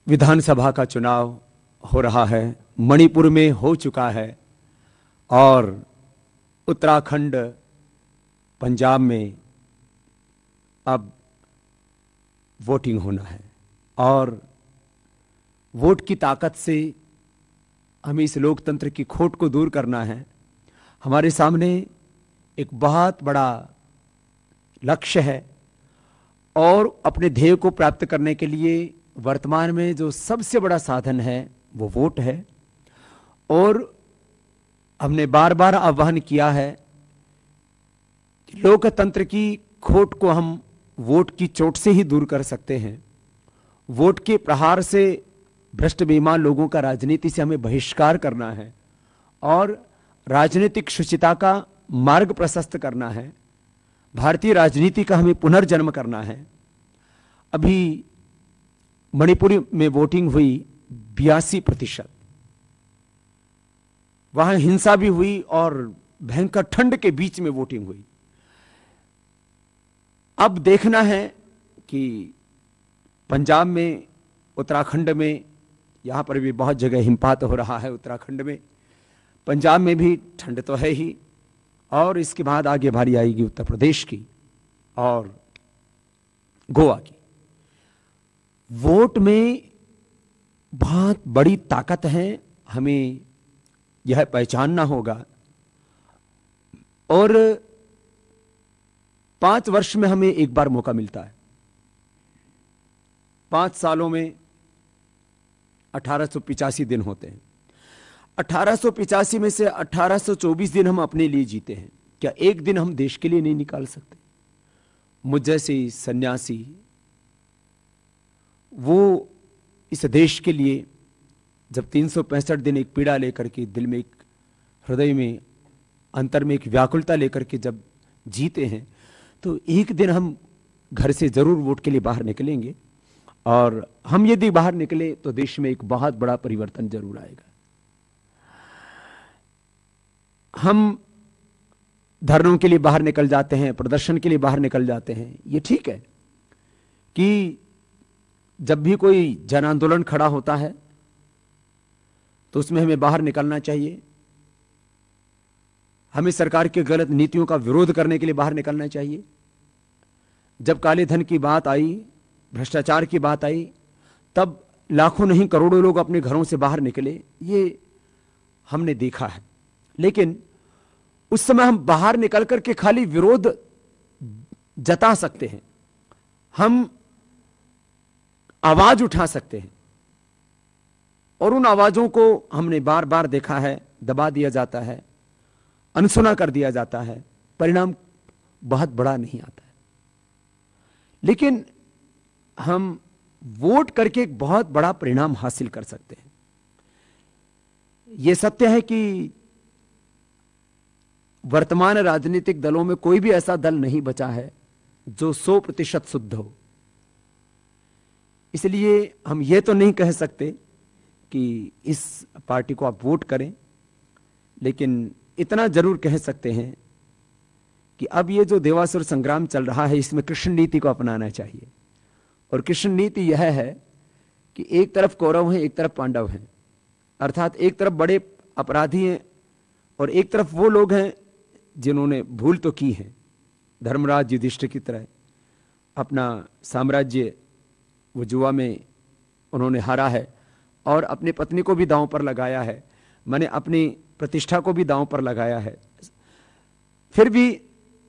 विधानसभा का चुनाव हो रहा है, मणिपुर में हो चुका है और उत्तराखंड, पंजाब में अब वोटिंग होना है। और वोट की ताकत से हमें इस लोकतंत्र की खोट को दूर करना है। हमारे सामने एक बहुत बड़ा लक्ष्य है और अपने ध्येय को प्राप्त करने के लिए वर्तमान में जो सबसे बड़ा साधन है वो वोट है। और हमने बार बार आह्वान किया है कि लोकतंत्र की खोट को हम वोट की चोट से ही दूर कर सकते हैं। वोट के प्रहार से भ्रष्ट बेईमान लोगों का राजनीति से हमें बहिष्कार करना है और राजनीतिक शुचिता का मार्ग प्रशस्त करना है। भारतीय राजनीति का हमें पुनर्जन्म करना है। अभी मणिपुर में वोटिंग हुई 82%। वहां हिंसा भी हुई और भयंकर ठंड के बीच में वोटिंग हुई। अब देखना है कि पंजाब में, उत्तराखंड में, यहां पर भी बहुत जगह हिमपात हो रहा है। उत्तराखंड में, पंजाब में भी ठंड तो है ही, और इसके बाद आगे बारी आएगी उत्तर प्रदेश की और गोवा की। वोट में बहुत बड़ी ताकत है, हमें यह पहचानना होगा। और 5 वर्ष में हमें एक बार मौका मिलता है। 5 सालों में 1885 दिन होते हैं। 1885 में से 1824 दिन हम अपने लिए जीते हैं। क्या एक दिन हम देश के लिए नहीं निकाल सकते? मुझ जैसे सन्यासी वो इस देश के लिए जब 365 दिन एक पीड़ा लेकर के, दिल में, एक हृदय में, अंतर में एक व्याकुलता लेकर के जब जीते हैं, तो एक दिन हम घर से जरूर वोट के लिए बाहर निकलेंगे। और हम यदि बाहर निकले तो देश में एक बहुत बड़ा परिवर्तन जरूर आएगा। हम धरनों के लिए बाहर निकल जाते हैं, प्रदर्शन के लिए बाहर निकल जाते हैं। ये ठीक है कि जब भी कोई जन आंदोलन खड़ा होता है तो उसमें हमें बाहर निकलना चाहिए। हमें सरकार की गलत नीतियों का विरोध करने के लिए बाहर निकलना चाहिए। जब काले धन की बात आई, भ्रष्टाचार की बात आई, तब लाखों नहीं करोड़ों लोग अपने घरों से बाहर निकले, ये हमने देखा है। लेकिन उस समय हम बाहर निकल करके खाली विरोध जता सकते हैं, हम आवाज उठा सकते हैं, और उन आवाजों को हमने बार बार देखा है, दबा दिया जाता है, अनसुना कर दिया जाता है, परिणाम बहुत बड़ा नहीं आता है। लेकिन हम वोट करके एक बहुत बड़ा परिणाम हासिल कर सकते हैं। यह सत्य है कि वर्तमान राजनीतिक दलों में कोई भी ऐसा दल नहीं बचा है जो 100% शुद्ध हो। इसलिए हम यह तो नहीं कह सकते कि इस पार्टी को आप वोट करें, लेकिन इतना जरूर कह सकते हैं कि अब ये जो देवासुर संग्राम चल रहा है, इसमें कृष्ण नीति को अपनाना चाहिए। और कृष्ण नीति यह है कि एक तरफ कौरव हैं, एक तरफ पांडव हैं। अर्थात एक तरफ बड़े अपराधी हैं और एक तरफ वो लोग हैं जिन्होंने भूल तो की है। धर्मराज युधिष्ठिर की तरह अपना साम्राज्य वो जुआ में उन्होंने हारा है और अपनी पत्नी को भी दांव पर लगाया है, मैंने अपनी प्रतिष्ठा को भी दांव पर लगाया है। फिर भी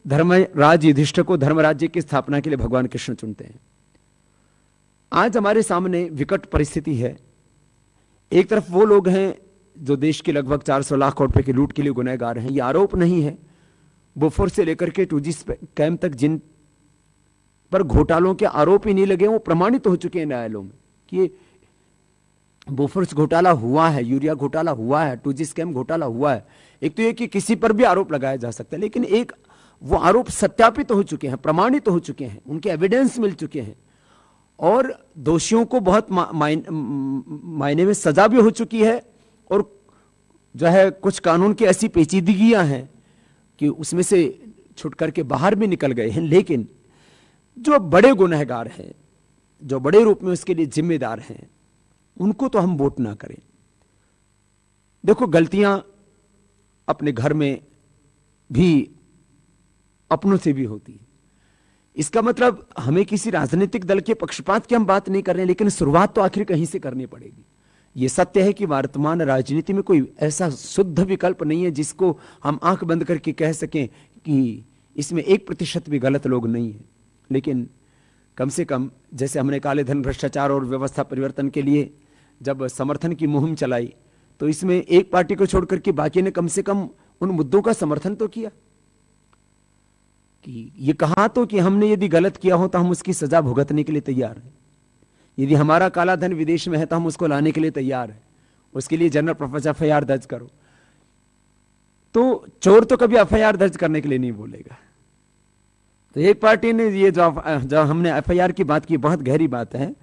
धर्मराज युधिष्ठिर को धर्मराज्य की स्थापना के लिए भगवान कृष्ण चुनते हैं। आज हमारे सामने विकट परिस्थिति है। एक तरफ वो लोग हैं जो देश के लगभग 400 लाख करोड़ रुपए की लूट के लिए गुनहगार हैं। ये आरोप नहीं है, बोफोर से लेकर के 2G स्कैम तक जिन पर घोटालों के आरोप ही नहीं लगे, वो प्रमाणित हो चुके हैं न्यायालयों में कि बोफोर्स घोटाला हुआ है, यूरिया घोटाला हुआ है, 2G स्कैम घोटाला हुआ है। एक तो ये कि किसी पर भी आरोप लगाया जा सकता है, लेकिन एक वो आरोप सत्यापित हो चुके हैं, प्रमाणित हो चुके हैं, उनके एविडेंस मिल चुके हैं और दोषियों को बहुत मायने में सजा भी हो चुकी है। और जो है कुछ कानून की ऐसी पेचीदगियां हैं कि उसमें से छुट करके बाहर भी निकल गए हैं। लेकिन जो बड़े गुनहगार हैं, जो बड़े रूप में उसके लिए जिम्मेदार हैं, उनको तो हम वोट ना करें। देखो, गलतियां अपने घर में भी अपनों से भी होती है। इसका मतलब हमें किसी राजनीतिक दल के पक्षपात की हम बात नहीं कर रहे, लेकिन शुरुआत तो आखिर कहीं से करनी पड़ेगी। यह सत्य है कि वर्तमान राजनीति में कोई ऐसा शुद्ध विकल्प नहीं है जिसको हम आंख बंद करके कह सकें कि इसमें 1% भी गलत लोग नहीं है। लेकिन कम से कम जैसे हमने काले धन, भ्रष्टाचार और व्यवस्था परिवर्तन के लिए जब समर्थन की मुहिम चलाई, तो इसमें एक पार्टी को छोड़कर के बाकी ने कम से कम उन मुद्दों का समर्थन तो किया। कि ये कहा तो कि हमने यदि गलत किया हो तो हम उसकी सजा भुगतने के लिए तैयार हैं। यदि हमारा काला धन विदेश में है तो हम उसको लाने के लिए तैयार हैं। उसके लिए जनरल पर्पस एफआईआर दर्ज करो। तो चोर तो कभी एफआईआर दर्ज करने के लिए नहीं बोलेगा। तो एक पार्टी ने ये जो हमने एफआईआर की बात की, बहुत गहरी बात है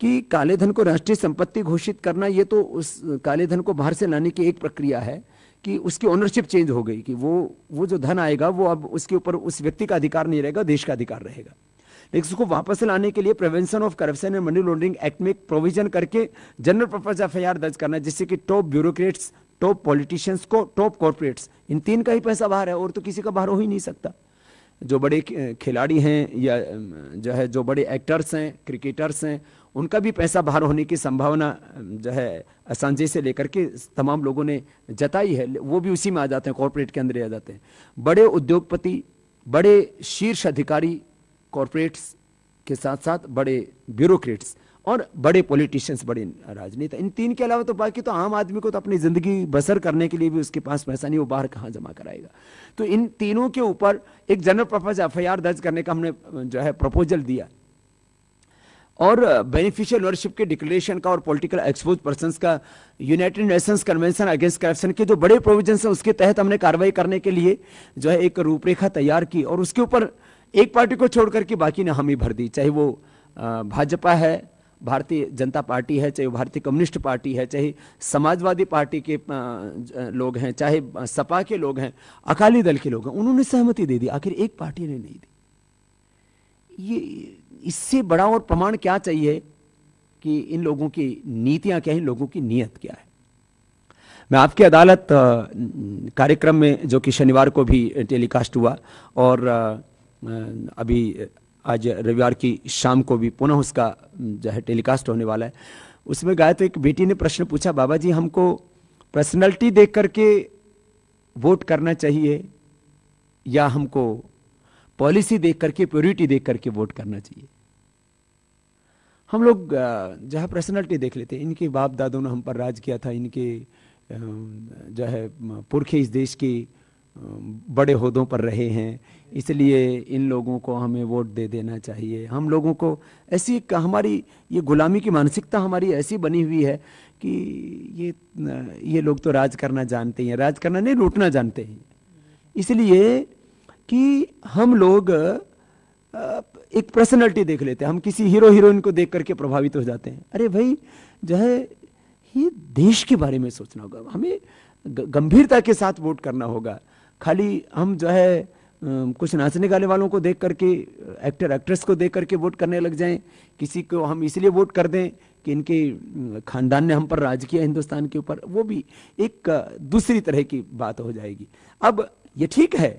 कि काले धन को राष्ट्रीय संपत्ति घोषित करना, ये तो उस काले धन को बाहर से लाने की एक प्रक्रिया है कि उसकी ओनरशिप चेंज हो गई कि वो जो धन आएगा वो अब उसके ऊपर उस व्यक्ति का अधिकार नहीं रहेगा, देश का अधिकार रहेगा। लेकिन उसको वापस लाने के लिए prevention of corruption and money laundering act में एक प्रोविजन करके जनरल पर्पस एफआईआर दर्ज करना है, जिससे कि टॉप ब्यूरोक्रेट्स, टॉप पॉलिटिशियंस को, टॉप कॉर्पोरेट्स, इन तीन का ही पैसा बाहर है और तो किसी का बाहर हो ही नहीं सकता। जो बड़े खिलाड़ी हैं या जो है जो बड़े एक्टर्स हैं, क्रिकेटर्स हैं, उनका भी पैसा बाहर होने की संभावना जो है असंजय से लेकर के तमाम लोगों ने जताई है, वो भी उसी में आ जाते हैं, कॉर्पोरेट के अंदर आ जाते हैं। बड़े उद्योगपति, बड़े शीर्ष अधिकारी कॉर्पोरेट्स के साथ साथ बड़े ब्यूरोक्रेट्स और बड़े पॉलिटिशियंस, बड़े राजनेता, इन तीन के अलावा तो बाकी तो आम आदमी को तो अपनी जिंदगी बसर करने के लिए भी उसके पास पैसा नहीं, वो बाहर कहां जमा कराएगा। तो इन तीनों के ऊपर एक जनरल पर्पस एफआईआर दर्ज करने का हमने जो है प्रपोजल दिया और बेनिफिशियल ओनरशिप के डिक्लेरेशन का और पॉलिटिकल एक्सपोज पर्संस का United Nations convention against corruption के जो बड़े प्रोविजंस हैं उसके तहत हमने कार्रवाई करने के लिए जो है एक रूपरेखा तैयार की और उसके ऊपर एक पार्टी को छोड़कर के बाकी ने हामी भर दी। चाहे वो भाजपा है, भारतीय जनता पार्टी है, चाहे भारतीय कम्युनिस्ट पार्टी है, चाहे समाजवादी पार्टी के लोग हैं, चाहे सपा के लोग हैं, अकाली दल के लोग हैं, उन्होंने सहमति दे दी। आखिर एक पार्टी ने नहीं दी। ये इससे बड़ा और प्रमाण क्या चाहिए कि इन लोगों की नीतियां क्या है, इन लोगों की नीयत क्या है। मैं आपकी अदालत कार्यक्रम में जो कि शनिवार को भी टेलीकास्ट हुआ और अभी आज रविवार की शाम को भी पुनः उसका जो है टेलीकास्ट होने वाला है, उसमें गया तो एक बेटी ने प्रश्न पूछा, बाबा जी हमको पर्सनैलिटी देख करके वोट करना चाहिए या हमको पॉलिसी देख करके, प्योरिटी देख करके वोट करना चाहिए। हम लोग जो है पर्सनैलिटी देख लेते हैं, इनके बाप दादों ने हम पर राज किया था, इनके जो है पुरखे इस देश के बड़े ओहदों पर रहे हैं, इसलिए इन लोगों को हमें वोट दे देना चाहिए। हम लोगों को ऐसी हमारी ये गुलामी की मानसिकता हमारी ऐसी बनी हुई है कि ये लोग तो राज करना जानते हैं, राज करना नहीं लूटना जानते हैं। इसलिए कि हम लोग एक पर्सनैलिटी देख लेते हैं, हम किसी हीरो हीरोइन को देख करके प्रभावित हो जाते हैं। अरे भाई जो है ये देश के बारे में सोचना होगा, हमें गंभीरता के साथ वोट करना होगा। खाली हम जो है कुछ नाचने गाने वालों को देख करके, एक्टर एक्ट्रेस को देख करके वोट करने लग जाएं, किसी को हम इसलिए वोट कर दें कि इनके खानदान ने हम पर राज किया हिंदुस्तान के ऊपर, वो भी एक दूसरी तरह की बात हो जाएगी। अब ये ठीक है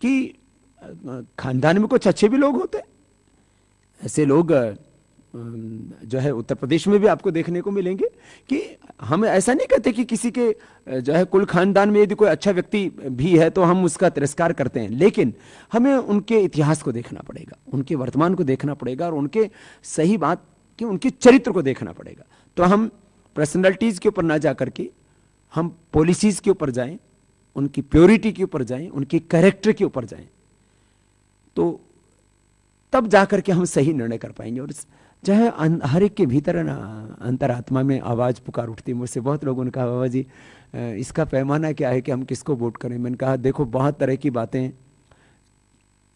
कि खानदान में कुछ अच्छे भी लोग होते हैं, ऐसे लोग जो है उत्तर प्रदेश में भी आपको देखने को मिलेंगे कि हम ऐसा नहीं कहते कि किसी के जो है कुल खानदान में यदि कोई अच्छा व्यक्ति भी है तो हम उसका तिरस्कार करते हैं, लेकिन हमें उनके इतिहास को देखना पड़ेगा, उनके वर्तमान को देखना पड़ेगा और उनके सही बात कि उनके चरित्र को देखना पड़ेगा। तो हम पर्सनैलिटीज के ऊपर ना जा करके हम पॉलिसीज के ऊपर जाएं, उनकी प्योरिटी के ऊपर जाएं, उनके कैरेक्टर के ऊपर जाएं, तो तब जाकर के हम सही निर्णय कर पाएंगे। और चाहे हर एक के भीतर अंतरात्मा में आवाज़ पुकार उठती है। मुझसे बहुत लोगों ने कहा बाबा जी इसका पैमाना क्या है कि हम किसको वोट करें। मैंने कहा देखो बहुत तरह की बातें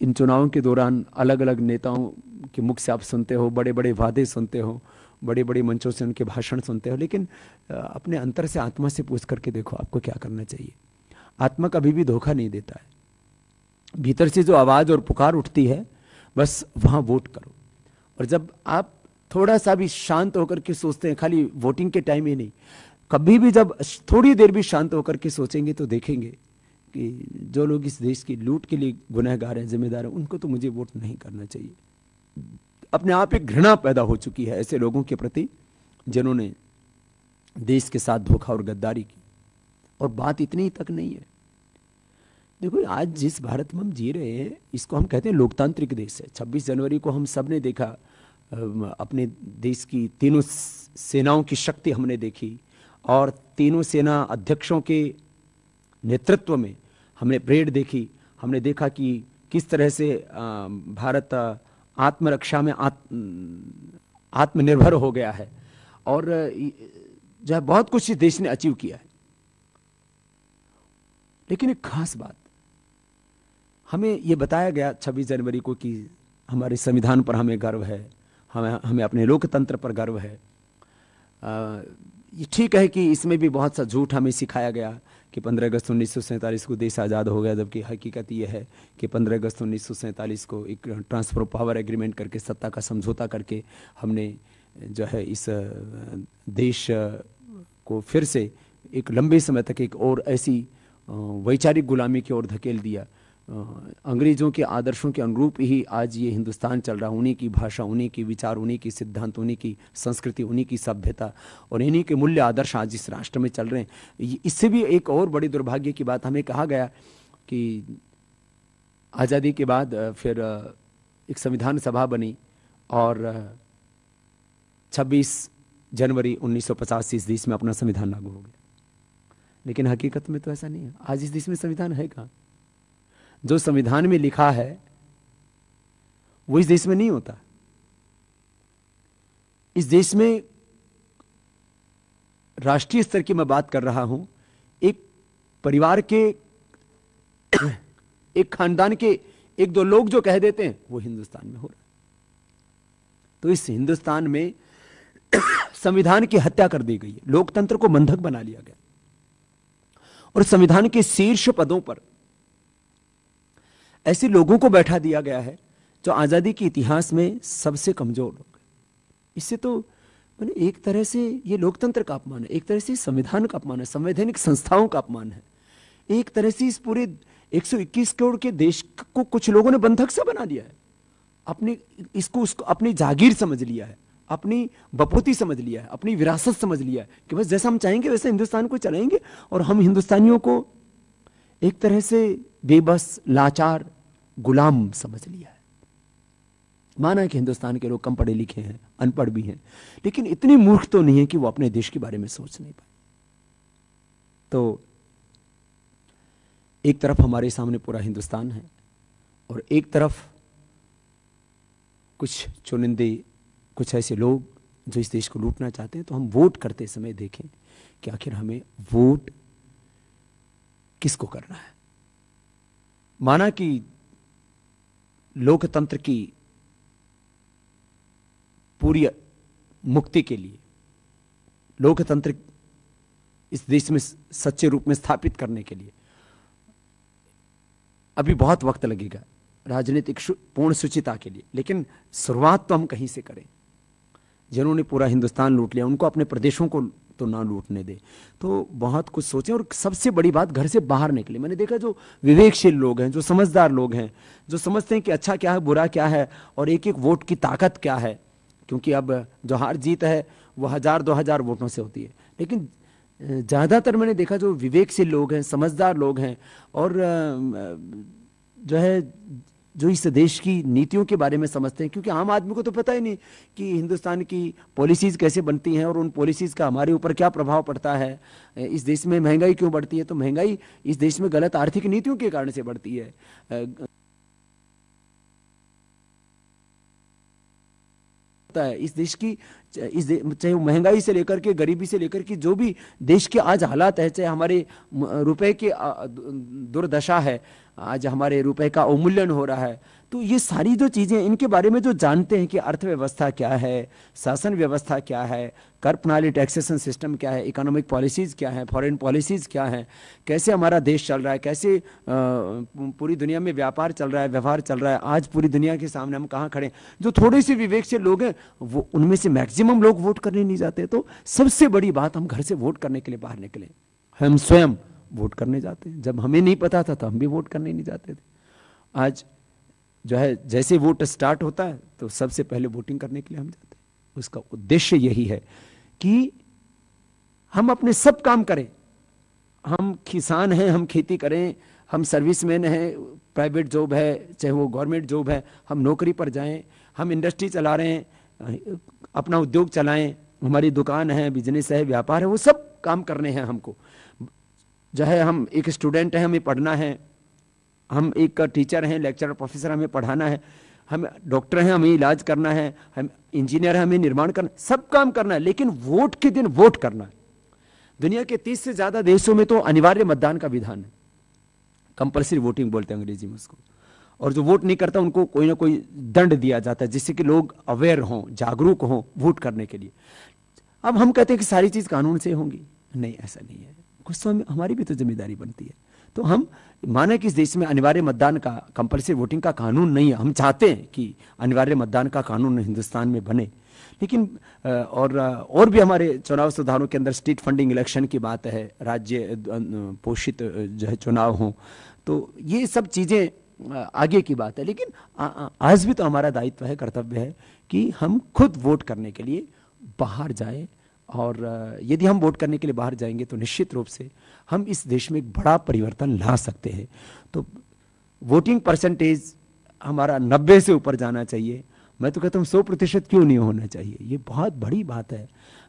इन चुनावों के दौरान अलग अलग नेताओं के मुख से आप सुनते हो, बड़े बड़े वादे सुनते हो, बड़े बड़े मंचों से उनके भाषण सुनते हो, लेकिन अपने अंतर से, आत्मा से पूछ करके देखो आपको क्या करना चाहिए। आत्मा कभी भी धोखा नहीं देता है। भीतर से जो आवाज़ और पुकार उठती है बस वहाँ वोट करो। और जब आप थोड़ा सा भी शांत होकर के सोचते हैं, खाली वोटिंग के टाइम ही नहीं, कभी भी जब थोड़ी देर भी शांत होकर के सोचेंगे तो देखेंगे कि जो लोग इस देश की लूट के लिए गुनहगार हैं, जिम्मेदार हैं, उनको तो मुझे वोट नहीं करना चाहिए। अपने आप एक घृणा पैदा हो चुकी है ऐसे लोगों के प्रति जिन्होंने देश के साथ धोखा और गद्दारी की। और बात इतनी तक नहीं है, देखो आज जिस भारत में हम जी रहे हैं इसको हम कहते हैं लोकतांत्रिक देश है। 26 जनवरी को हम सब ने देखा, अपने देश की तीनों सेनाओं की शक्ति हमने देखी और तीनों सेना अध्यक्षों के नेतृत्व में हमने परेड देखी। हमने देखा कि किस तरह से भारत आत्मरक्षा में आत्मनिर्भर हो गया है और जो है बहुत कुछ इस देश ने अचीव किया है। लेकिन एक खास बात हमें यह बताया गया 26 जनवरी को कि हमारे संविधान पर हमें गर्व है, हमें अपने लोकतंत्र पर गर्व है। ये ठीक है कि इसमें भी बहुत सा झूठ हमें सिखाया गया कि 15 अगस्त 1947 को देश आज़ाद हो गया, जबकि हकीकत ये है कि 15 अगस्त 1947 को एक ट्रांसफर ऑफ पावर एग्रीमेंट करके, सत्ता का समझौता करके हमने जो है इस देश को फिर से एक लंबे समय तक एक और ऐसी वैचारिक गुलामी की ओर धकेल दिया। अंग्रेजों के आदर्शों के अनुरूप ही आज ये हिंदुस्तान चल रहा। उन्हीं की भाषा, उन्हीं की विचार, उन्हीं की सिद्धांत, उन्हीं की संस्कृति, उन्हीं की सभ्यता और इन्हीं के मूल्य आदर्श आज इस राष्ट्र में चल रहे हैं। इससे भी एक और बड़ी दुर्भाग्य की बात हमें कहा गया कि आज़ादी के बाद फिर एक संविधान सभा बनी और 26 जनवरी 1950 से इस देश में अपना संविधान लागू हो गया। लेकिन हकीकत में तो ऐसा नहीं है। आज इस देश में संविधान है कहाँ? जो संविधान में लिखा है वो इस देश में नहीं होता। इस देश में राष्ट्रीय स्तर की मैं बात कर रहा हूं, एक परिवार के एक खानदान के एक दो लोग जो कह देते हैं वो हिंदुस्तान में हो रहा है। तो इस हिंदुस्तान में संविधान की हत्या कर दी गई है, लोकतंत्र को बंधक बना लिया गया और संविधान के शीर्ष पदों पर ऐसे लोगों को बैठा दिया गया है जो आजादी के इतिहास में सबसे कमजोर लोग हैं। इससे तो मैंने एक तरह से ये लोकतंत्र का अपमान है, एक तरह से संविधान का अपमान है, संवैधानिक संस्थाओं का अपमान है। एक तरह से इस पूरे 121 करोड़ के देश को कुछ लोगों ने बंधक से बना लिया है, अपनी उसको अपनी जागीर समझ लिया है, अपनी बपोती समझ लिया है, अपनी विरासत समझ लिया है कि बस जैसा हम चाहेंगे वैसे हिंदुस्तान को चलाएंगे। और हम हिंदुस्तानियों को एक तरह से बेबस, लाचार, गुलाम समझ लिया है। माना कि हिंदुस्तान के लोग कम पढ़े लिखे हैं, अनपढ़ भी हैं, लेकिन इतनी मूर्ख तो नहीं है कि वो अपने देश के बारे में सोच नहीं पाए। तो एक तरफ हमारे सामने पूरा हिंदुस्तान है और एक तरफ कुछ चुनिंदे, कुछ ऐसे लोग जो इस देश को लूटना चाहते हैं। तो हम वोट करते समय देखें कि आखिर हमें वोट किसको करना है। माना कि लोकतंत्र की पूरी मुक्ति के लिए, लोकतंत्र इस देश में सच्चे रूप में स्थापित करने के लिए अभी बहुत वक्त लगेगा, राजनीतिक पूर्ण शुचिता के लिए। लेकिन शुरुआत तो हम कहीं से करें। जिन्होंने पूरा हिंदुस्तान लूट लिया उनको अपने प्रदेशों को तो ना लूटने दे। तो बहुत कुछ सोचें और सबसे बड़ी बात, घर से बाहर निकले। मैंने देखा जो विवेकशील लोग हैं, जो समझदार लोग हैं, जो समझते हैं कि अच्छा क्या है, बुरा क्या है और एक एक वोट की ताकत क्या है, क्योंकि अब जो हार जीत है वो 1000-2000 वोटों से होती है। लेकिन ज़्यादातर मैंने देखा जो विवेकशील लोग हैं, समझदार लोग हैं और जो है जो इस देश की नीतियों के बारे में समझते हैं, क्योंकि आम आदमी को तो पता ही नहीं कि हिंदुस्तान की पॉलिसीज़ कैसे बनती हैं और उन पॉलिसीज़ का हमारे ऊपर क्या प्रभाव पड़ता है। इस देश में महंगाई क्यों बढ़ती है? तो महंगाई इस देश में गलत आर्थिक नीतियों के कारण से बढ़ती है। इस देश की चाहे महंगाई से लेकर के गरीबी से लेकर के जो भी देश के आज हालात है, चाहे हमारे रुपए की दुर्दशा है, आज हमारे रुपए का अवमूल्यन हो रहा है। तो ये सारी जो चीज़ें, इनके बारे में जो जानते हैं कि अर्थव्यवस्था क्या है, शासन व्यवस्था क्या है, कर प्रणाली, टैक्सेशन सिस्टम क्या है, इकोनॉमिक पॉलिसीज़ क्या है, फॉरेन पॉलिसीज़ क्या है, कैसे हमारा देश चल रहा है, कैसे पूरी दुनिया में व्यापार चल रहा है, व्यवहार चल रहा है, आज पूरी दुनिया के सामने हम कहाँ खड़े हैं। जो थोड़े से विवेक से लोग हैं, वो उनमें से मैक्सिमम लोग वोट करने नहीं जाते। तो सबसे बड़ी बात, हम घर से वोट करने के लिए बाहर निकले, हम स्वयं वोट करने जाते हैं। जब हमें नहीं पता था तो हम भी वोट करने नहीं जाते थे। आज जो है, जैसे वोट स्टार्ट होता है तो सबसे पहले वोटिंग करने के लिए हम जाते हैं। उसका उद्देश्य यही है कि हम अपने सब काम करें। हम किसान हैं, हम खेती करें, हम सर्विसमैन हैं, प्राइवेट जॉब है चाहे वो गवर्नमेंट जॉब है, हम नौकरी पर जाएं, हम इंडस्ट्री चला रहे हैं, अपना उद्योग चलाएं, हमारी दुकान है, बिजनेस है, व्यापार है, वो सब काम करने हैं हमको। जो है, हम एक स्टूडेंट हैं, हमें पढ़ना है, हम एक टीचर हैं, लेक्चरर, प्रोफेसर, हमें पढ़ाना है, हम डॉक्टर हैं, हमें इलाज करना है, हम इंजीनियर हैं, हमें निर्माण करना, सब काम करना है। लेकिन वोट के दिन वोट करना है। दुनिया के 30 से ज्यादा देशों में तो अनिवार्य मतदान का विधान है, कंपल्सरी वोटिंग बोलते हैं अंग्रेजी में उसको। और जो वोट नहीं करता उनको कोई ना कोई दंड दिया जाता है, जिससे कि लोग अवेयर हों, जागरूक हों वोट करने के लिए। अब हम कहते हैं कि सारी चीज कानून से होंगी, नहीं, ऐसा नहीं है। कुछ तो हमारी भी तो जिम्मेदारी बनती है। तो हम माने कि इस देश में अनिवार्य मतदान का, कंपल्सरी वोटिंग का कानून नहीं है। हम चाहते हैं कि अनिवार्य मतदान का कानून हिंदुस्तान में बने, लेकिन और भी हमारे चुनाव सुधारों के अंदर स्टेट फंडिंग इलेक्शन की बात है, राज्य पोषित जो है चुनाव हों, तो ये सब चीज़ें आगे की बात है। लेकिन आज भी तो हमारा दायित्व है, कर्तव्य है कि हम खुद वोट करने के लिए बाहर जाएं। और यदि हम वोट करने के लिए बाहर जाएंगे तो निश्चित रूप से हम इस देश में एक बड़ा परिवर्तन ला सकते हैं। तो वोटिंग परसेंटेज हमारा 90 से ऊपर जाना चाहिए। मैं तो कहता हूँ 100% क्यों नहीं होना चाहिए, ये बहुत बड़ी बात है।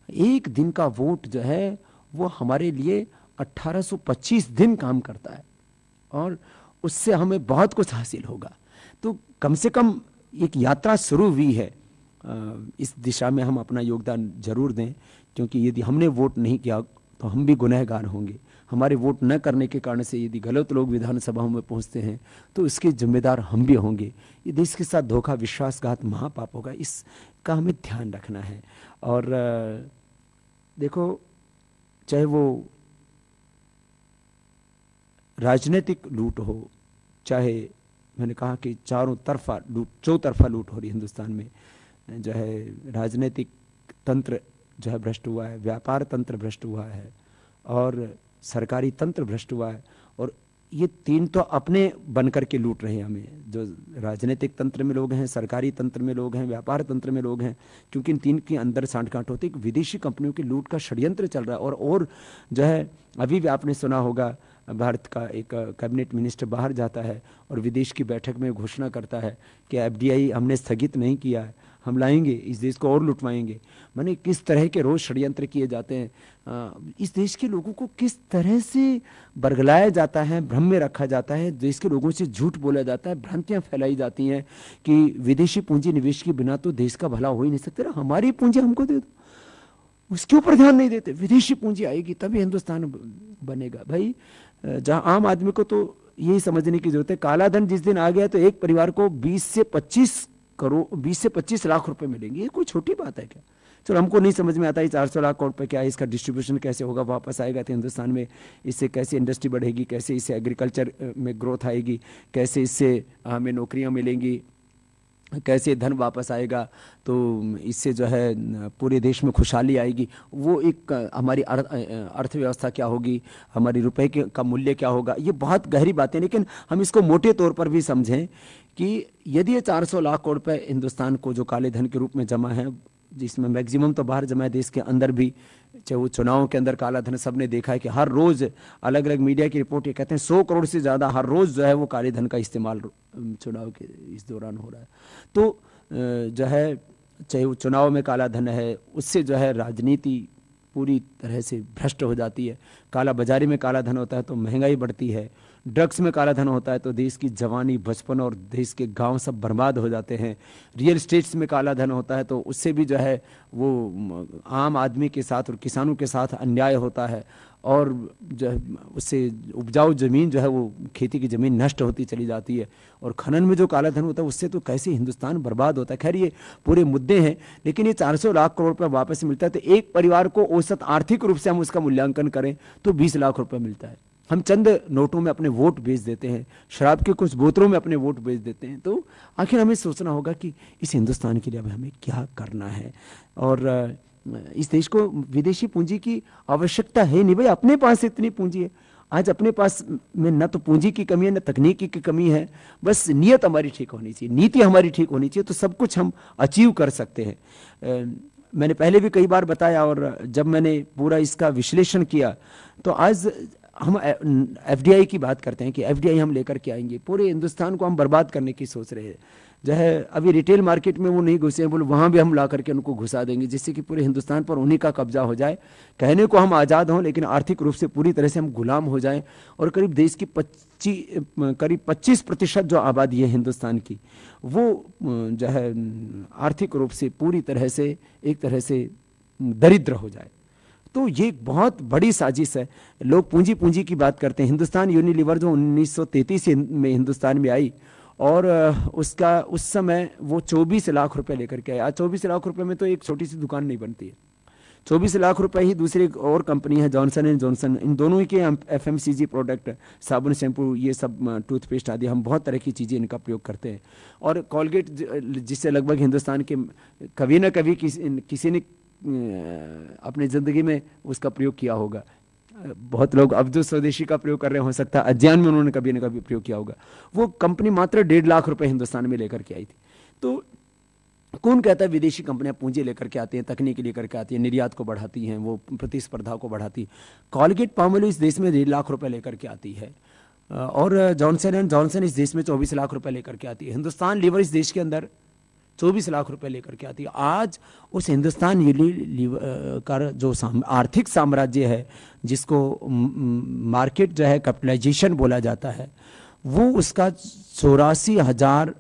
एक दिन का वोट जो है वो हमारे लिए 1825 दिन काम करता है और उससे हमें बहुत कुछ हासिल होगा। तो कम से कम एक यात्रा शुरू हुई है, इस दिशा में हम अपना योगदान जरूर दें, क्योंकि यदि हमने वोट नहीं किया तो हम भी गुनहगार होंगे। हमारे वोट न करने के कारण से यदि गलत लोग विधानसभाओं में पहुंचते हैं तो इसके जिम्मेदार हम भी होंगे। ये देश के साथ धोखा, विश्वासघात महापाप होगा, इसका हमें ध्यान रखना है। और देखो, चाहे वो राजनीतिक लूट हो, चाहे मैंने कहा कि चौतरफा लूट हो रही हिंदुस्तान में, जो है राजनीतिक तंत्र जो है भ्रष्ट हुआ है, व्यापार तंत्र भ्रष्ट हुआ है और सरकारी तंत्र भ्रष्ट हुआ है। और ये तीन तो अपने बनकर के लूट रहे हैं हमें। जो राजनीतिक तंत्र में लोग हैं, सरकारी तंत्र में लोग हैं, व्यापार तंत्र में लोग हैं, क्योंकि इन तीन के अंदर सांठ-गांठ होती है। विदेशी कंपनियों की लूट का षड्यंत्र चल रहा है। और जो है, अभी भी आपने सुना होगा, भारत का एक कैबिनेट मिनिस्टर बाहर जाता है और विदेश की बैठक में घोषणा करता है कि FDI हमने स्थगित नहीं किया है, हम लाएंगे, इस देश को और लुटवाएंगे। माने किस तरह के रोज षड्यंत्र किए जाते हैं। इस देश के लोगों को किस तरह से बरगलाया जाता है, भ्रम में रखा जाता है, देश के लोगों से झूठ बोला जाता है, भ्रांतियां फैलाई जाती हैं कि विदेशी पूंजी निवेश के बिना तो देश का भला हो ही नहीं सकता, हमारी पूंजी हमको दे दो। उसके ऊपर ध्यान नहीं देते। विदेशी पूंजी आएगी तभी हिंदुस्तान बनेगा। भाई, जहां आम आदमी को तो यही समझने की जरूरत है, काला धन जिस दिन आ गया तो एक परिवार को 20 से 25 लाख रुपए मिलेंगे। ये कोई छोटी बात है क्या? चलो, हमको नहीं समझ में आता है 400 लाख करोड़ रुपए क्या है, इसका डिस्ट्रीब्यूशन कैसे होगा, वापस आएगा तो हिंदुस्तान में, इससे कैसे इंडस्ट्री बढ़ेगी, कैसे इससे एग्रीकल्चर में ग्रोथ आएगी, कैसे इससे हमें नौकरियां मिलेंगी, कैसे धन वापस आएगा, तो इससे जो है पूरे देश में खुशहाली आएगी। वो एक हमारी अर्थव्यवस्था क्या होगी, हमारी रुपए का मूल्य क्या होगा, ये बहुत गहरी बातें। लेकिन हम इसको मोटे तौर पर भी समझें कि यदि ये 400 लाख करोड़ रुपए हिंदुस्तान को जो काले धन के रूप में जमा है, जिसमें मैक्सिमम तो बाहर जमा है, देश के अंदर भी, चाहे वो चुनावों के अंदर काला धन, सबने देखा है कि हर रोज अलग अलग मीडिया की रिपोर्ट ये कहते हैं 100 करोड़ से ज्यादा हर रोज जो है वो काले धन का इस्तेमाल चुनाव के इस दौरान हो रहा है। तो जो है, चाहे वो चुनाव में काला धन है, उससे जो है राजनीति पूरी तरह से भ्रष्ट हो जाती है। काला बाजारी में काला धन होता है तो महंगाई बढ़ती है, ड्रग्स में काला धन होता है तो देश की जवानी, बचपन और देश के गांव सब बर्बाद हो जाते हैं। रियल एस्टेट्स में काला धन होता है तो उससे भी जो है वो आम आदमी के साथ और किसानों के साथ अन्याय होता है, और जो है उससे उपजाऊ ज़मीन जो है वो खेती की ज़मीन नष्ट होती चली जाती है। और खनन में जो काला धन होता है उससे तो कैसे हिंदुस्तान बर्बाद होता है। खैर ये पूरे मुद्दे हैं, लेकिन ये 400 लाख करोड़ रुपये वापस मिलता है तो एक परिवार को औसत आर्थिक रूप से हम उसका मूल्यांकन करें तो 20 लाख रुपये मिलता है। हम चंद नोटों में अपने वोट बेच देते हैं, शराब के कुछ बोतलों में अपने वोट बेच देते हैं। तो आखिर हमें सोचना होगा कि इस हिंदुस्तान के लिए अब हमें क्या करना है। और इस देश को विदेशी पूंजी की आवश्यकता है नहीं भाई, अपने पास इतनी पूंजी है। आज अपने पास में न तो पूंजी की कमी है न तकनीकी की कमी है, बस नीयत हमारी ठीक होनी चाहिए, नीति हमारी ठीक होनी चाहिए, तो सब कुछ हम अचीव कर सकते हैं। मैंने पहले भी कई बार बताया, और जब मैंने पूरा इसका विश्लेषण किया तो आज हम एफडीआई की बात करते हैं कि एफडीआई हम लेकर के आएंगे, पूरे हिंदुस्तान को हम बर्बाद करने की सोच रहे हैं। जो है अभी रिटेल मार्केट में वो नहीं घुसे हैं, बोले वहाँ भी हम ला करके उनको घुसा देंगे जिससे कि पूरे हिंदुस्तान पर उन्हीं का कब्जा हो जाए। कहने को हम आज़ाद हों लेकिन आर्थिक रूप से पूरी तरह से हम गुलाम हो जाएं, और करीब देश की 25% जो आबादी है हिंदुस्तान की, वो जो है आर्थिक रूप से पूरी तरह से एक तरह से दरिद्र हो जाए। तो ये एक बहुत बड़ी साजिश है। लोग पूंजी पूंजी की बात करते हैं। हिंदुस्तान यूनिलीवर जो 1933 में हिंदुस्तान में आई, और उसका उस समय वो 24 लाख रुपए लेकर के आए। आज 24 लाख रुपए में तो एक छोटी सी दुकान नहीं बनती है। 24 लाख रुपए ही दूसरी और कंपनी है जॉनसन एंड जॉनसन, इन दोनों ही के एफएमसीजी प्रोडक्ट, साबुन, शैम्पू, ये सब टूथपेस्ट आदि, हम बहुत तरह की चीज़ें इनका प्रयोग करते हैं। और कॉलगेट जिससे लगभग हिंदुस्तान के कभी ना कभी किसी ने अपनी ज़िंदगी में उसका प्रयोग किया होगा। बहुत लोग अब जो स्वदेशी का प्रयोग कर रहे हो सकता है अज्ञान में उन्होंने कभी ना कभी प्रयोग किया होगा। वो कंपनी मात्र 1.5 लाख रुपए हिंदुस्तान में लेकर के आई थी। तो कौन कहता है विदेशी कंपनियां पूंजी लेकर के आती हैं, तकनीकी लेकर के आती हैं, निर्यात को बढ़ाती हैं, वो प्रतिस्पर्धा को बढ़ाती है। कॉलगेट पामोलिव इस देश में 1.5 लाख रुपए लेकर के आती है, और जॉनसन एंड जॉनसन इस देश में 24 लाख रुपए लेकर के आती है। हिंदुस्तान लीवर इस देश के अंदर 24 लाख रुपए लेकर के आती है। आज उस हिंदुस्तान यूनिलीवर का जो आर्थिक साम्राज्य है, जिसको मार्केट जो है कैपिटलाइजेशन बोला जाता है, वो उसका 84,000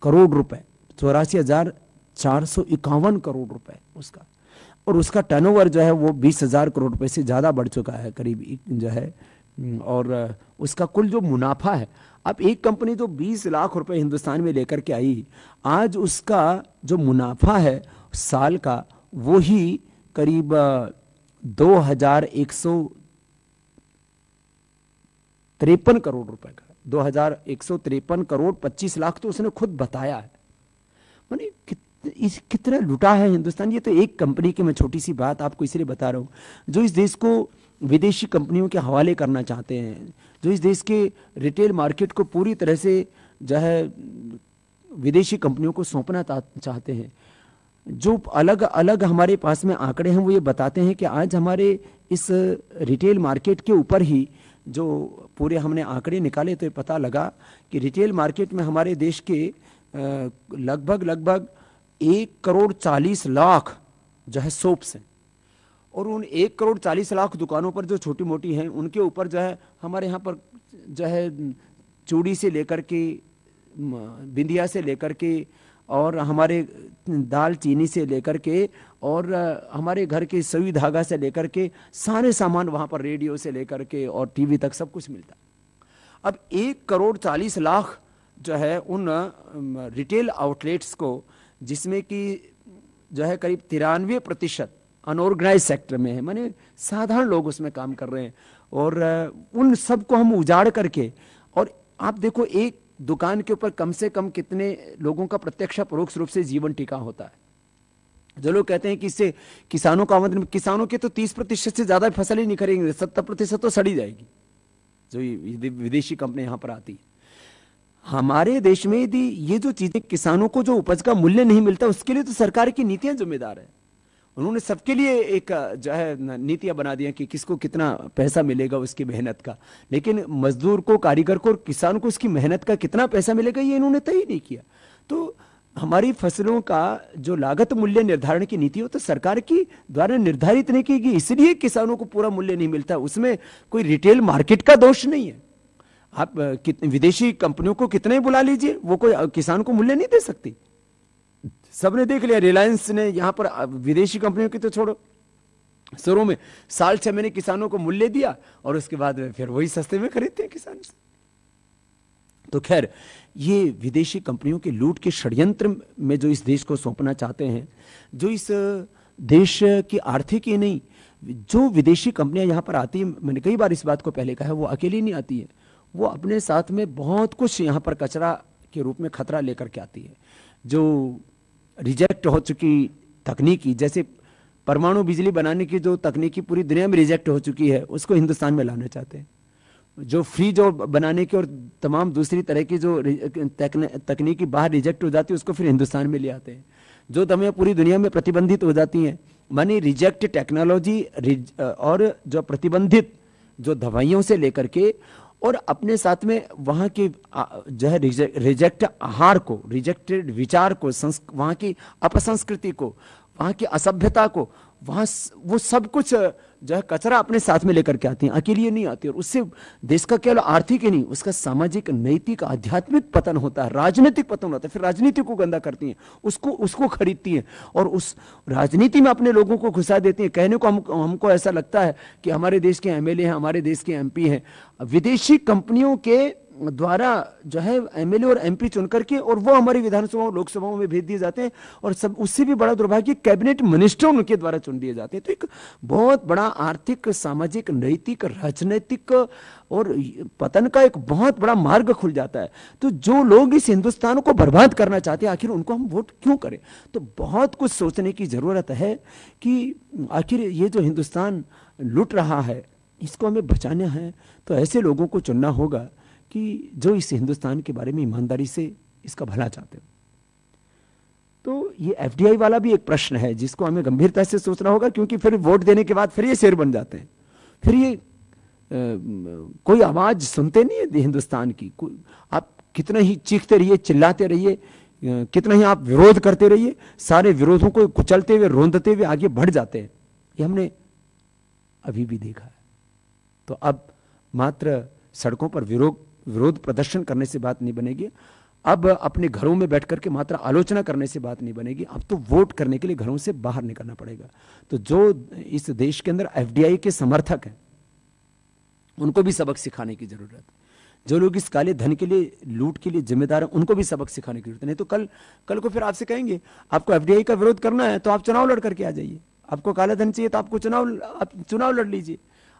करोड़ रुपए, 84,451 करोड़ रुपए उसका, और उसका टर्नओवर जो है वो 20,000 करोड़ रुपए से ज़्यादा बढ़ चुका है करीब जो है। और उसका कुल जो मुनाफा है, अब एक कंपनी जो 20 लाख रुपए हिंदुस्तान में लेकर के आई, आज उसका जो मुनाफा है साल का वो ही करीब 2,153 करोड़ रुपए का, 2,153 करोड़ 25 लाख तो उसने खुद बताया है। माने कितना लुटा है हिंदुस्तान। ये तो एक कंपनी की मैं छोटी सी बात आपको इसलिए बता रहा हूँ, जो इस देश को विदेशी कंपनियों के हवाले करना चाहते हैं, जो इस देश के रिटेल मार्केट को पूरी तरह से जो है विदेशी कंपनियों को सौंपना चाहते हैं। जो अलग अलग हमारे पास में आंकड़े हैं वो ये बताते हैं कि आज हमारे इस रिटेल मार्केट के ऊपर ही जो पूरे हमने आंकड़े निकाले तो ये पता लगा कि रिटेल मार्केट में हमारे देश के लगभग 1,40,00,000 जो है शॉप्स हैं, और उन 1,40,00,000 दुकानों पर जो छोटी मोटी हैं उनके ऊपर जो है हमारे यहाँ पर जो है चूड़ी से लेकर के, बिंदिया से लेकर के, और हमारे दाल चीनी से लेकर के, और हमारे घर के सुई धागा से लेकर के सारे सामान वहाँ पर, रेडियो से लेकर के और टीवी तक सब कुछ मिलता है। अब 1,40,00,000 जो है उन रिटेल आउटलेट्स को, जिसमें कि जो है करीब 93% अनऑर्गेनाइज सेक्टर में है, माने साधारण लोग उसमें काम कर रहे हैं, और उन सबको हम उजाड़ करके, और आप देखो एक दुकान के ऊपर कम से कम कितने लोगों का प्रत्यक्ष परोक्ष रूप से जीवन टिका होता है। जो लोग कहते हैं कि इससे किसानों का आमदनी, किसानों के तो 30% से ज्यादा फसल ही नहीं खरीदेंगे, 70% तो सड़ी जाएगी जो विदेशी कंपनी यहाँ पर आती है। हमारे देश में यदि ये जो चीजें, किसानों को जो उपज का मूल्य नहीं मिलता, उसके लिए तो सरकार की नीतियां जिम्मेदार है। उन्होंने सबके लिए एक जो है नीतियां बना दी कि किसको कितना पैसा मिलेगा उसकी मेहनत का, लेकिन मजदूर को, कारीगर को और किसान को उसकी मेहनत का कितना पैसा मिलेगा ये इन्होंने तय नहीं किया। तो हमारी फसलों का जो लागत मूल्य निर्धारण की नीति हो तो सरकार की द्वारा निर्धारित नहीं की गई, इसलिए किसानों को पूरा मूल्य नहीं मिलता। उसमें कोई रिटेल मार्केट का दोष नहीं है। आप विदेशी कंपनियों को कितने ही बुला लीजिए, वो कोई किसान को मूल्य नहीं दे सकती। सबने देख लिया, रिलायंस ने यहां पर विदेशी कंपनियों की तो छोड़ो, शुरू में साल 6 महीने किसानों को मूल्य दिया और उसके बाद फिर वही सस्ते में खरीदते हैं किसान से। तो खैर, ये विदेशी कंपनियों के लूट के षड्यंत्र में जो इस देश को सौंपना चाहते हैं, जो इस देश की आर्थिक ही नहीं, जो विदेशी कंपनियां यहां पर आती हैं, मैंने कई बार इस बात को पहले कहा है, वो अकेली नहीं आती है, वो अपने साथ में बहुत कुछ यहां पर कचरा के रूप में खतरा लेकर के आती है। जो रिजेक्ट हो चुकी तकनीकी, जैसे परमाणु बिजली बनाने की जो तकनीकी पूरी दुनिया में रिजेक्ट हो चुकी है, उसको हिंदुस्तान में लाना चाहते हैं। जो फ्रीज और बनाने की और तमाम दूसरी तरह की जो तकनीकी बाहर रिजेक्ट हो जाती है, उसको फिर हिंदुस्तान में ले आते हैं। जो दवाएं पूरी दुनिया में प्रतिबंधित हो जाती हैं, मानी रिजेक्ट टेक्नोलॉजी और जो प्रतिबंधित जो दवाइयों से लेकर के, और अपने साथ में वहां के जो है रिजेक्ट आहार को, रिजेक्टेड विचार को, वहां की अपसंस्कृति को, वहां की असभ्यता को, वहां वो सब कुछ जो है कचरा अपने साथ में लेकर के आती हैं, अकेली नहीं आती। और उससे देश का केवल आर्थिक ही नहीं, उसका सामाजिक, नैतिक, आध्यात्मिक पतन होता है, राजनीतिक पतन होता है। फिर राजनीति को गंदा करती हैं, उसको खरीदती हैं और उस राजनीति में अपने लोगों को घुसा देती हैं। कहने को हमको ऐसा लगता है कि हमारे देश के एमएलए हैं, हमारे देश के एमपी हैं, विदेशी कंपनियों के द्वारा जो है एमएलए और एमपी चुन करके, और वो हमारी विधानसभाओं, लोकसभाओं में भेज दिए जाते हैं, और सब उससे भी बड़ा दुर्भाग्य कैबिनेट मिनिस्टर उनके द्वारा चुन दिए जाते हैं। तो एक बहुत बड़ा आर्थिक, सामाजिक, नैतिक, राजनीतिक और पतन का एक बहुत बड़ा मार्ग खुल जाता है। तो जो लोग इस हिंदुस्तान को बर्बाद करना चाहते हैं, आखिर उनको हम वोट क्यों करें? तो बहुत कुछ सोचने की जरूरत है कि आखिर ये जो हिंदुस्तान लुट रहा है, इसको हमें बचाना है, तो ऐसे लोगों को चुनना होगा कि जो इस हिंदुस्तान के बारे में ईमानदारी से इसका भला चाहते हो। तो ये एफडीआई वाला भी एक प्रश्न है जिसको हमें गंभीरता से सोचना होगा, क्योंकि फिर वोट देने के बाद फिर ये शेर बन जाते हैं, फिर ये कोई आवाज सुनते नहीं है हिंदुस्तान की। आप कितना ही चीखते रहिए, चिल्लाते रहिए, कितना ही आप विरोध करते रहिए, सारे विरोधों को कुचलते हुए, रोंदते हुए आगे बढ़ जाते हैं। ये हमने अभी भी देखा है। तो अब मात्र सड़कों पर विरोध प्रदर्शन करने से बात नहीं बनेगी, अब अपने घरों में बैठ करके मात्र आलोचना करने से बात नहीं बनेगी, अब तो वोट करने के लिए घरों से बाहर निकलना पड़ेगा। तो जो इस देश के अंदर एफडीआई के समर्थक हैं, उनको भी सबक सिखाने की जरूरत है। जो लोग इस काले धन के लिए, लूट के लिए जिम्मेदार हैं, उनको भी सबक सिखाने की जरूरत है। नहीं तो कल को फिर आपसे कहेंगे आपको एफडीआई का विरोध करना है तो आप चुनाव लड़ करके आ जाइए। आपको काला धन चाहिए तो आपको चुनाव लड़ लीजिए।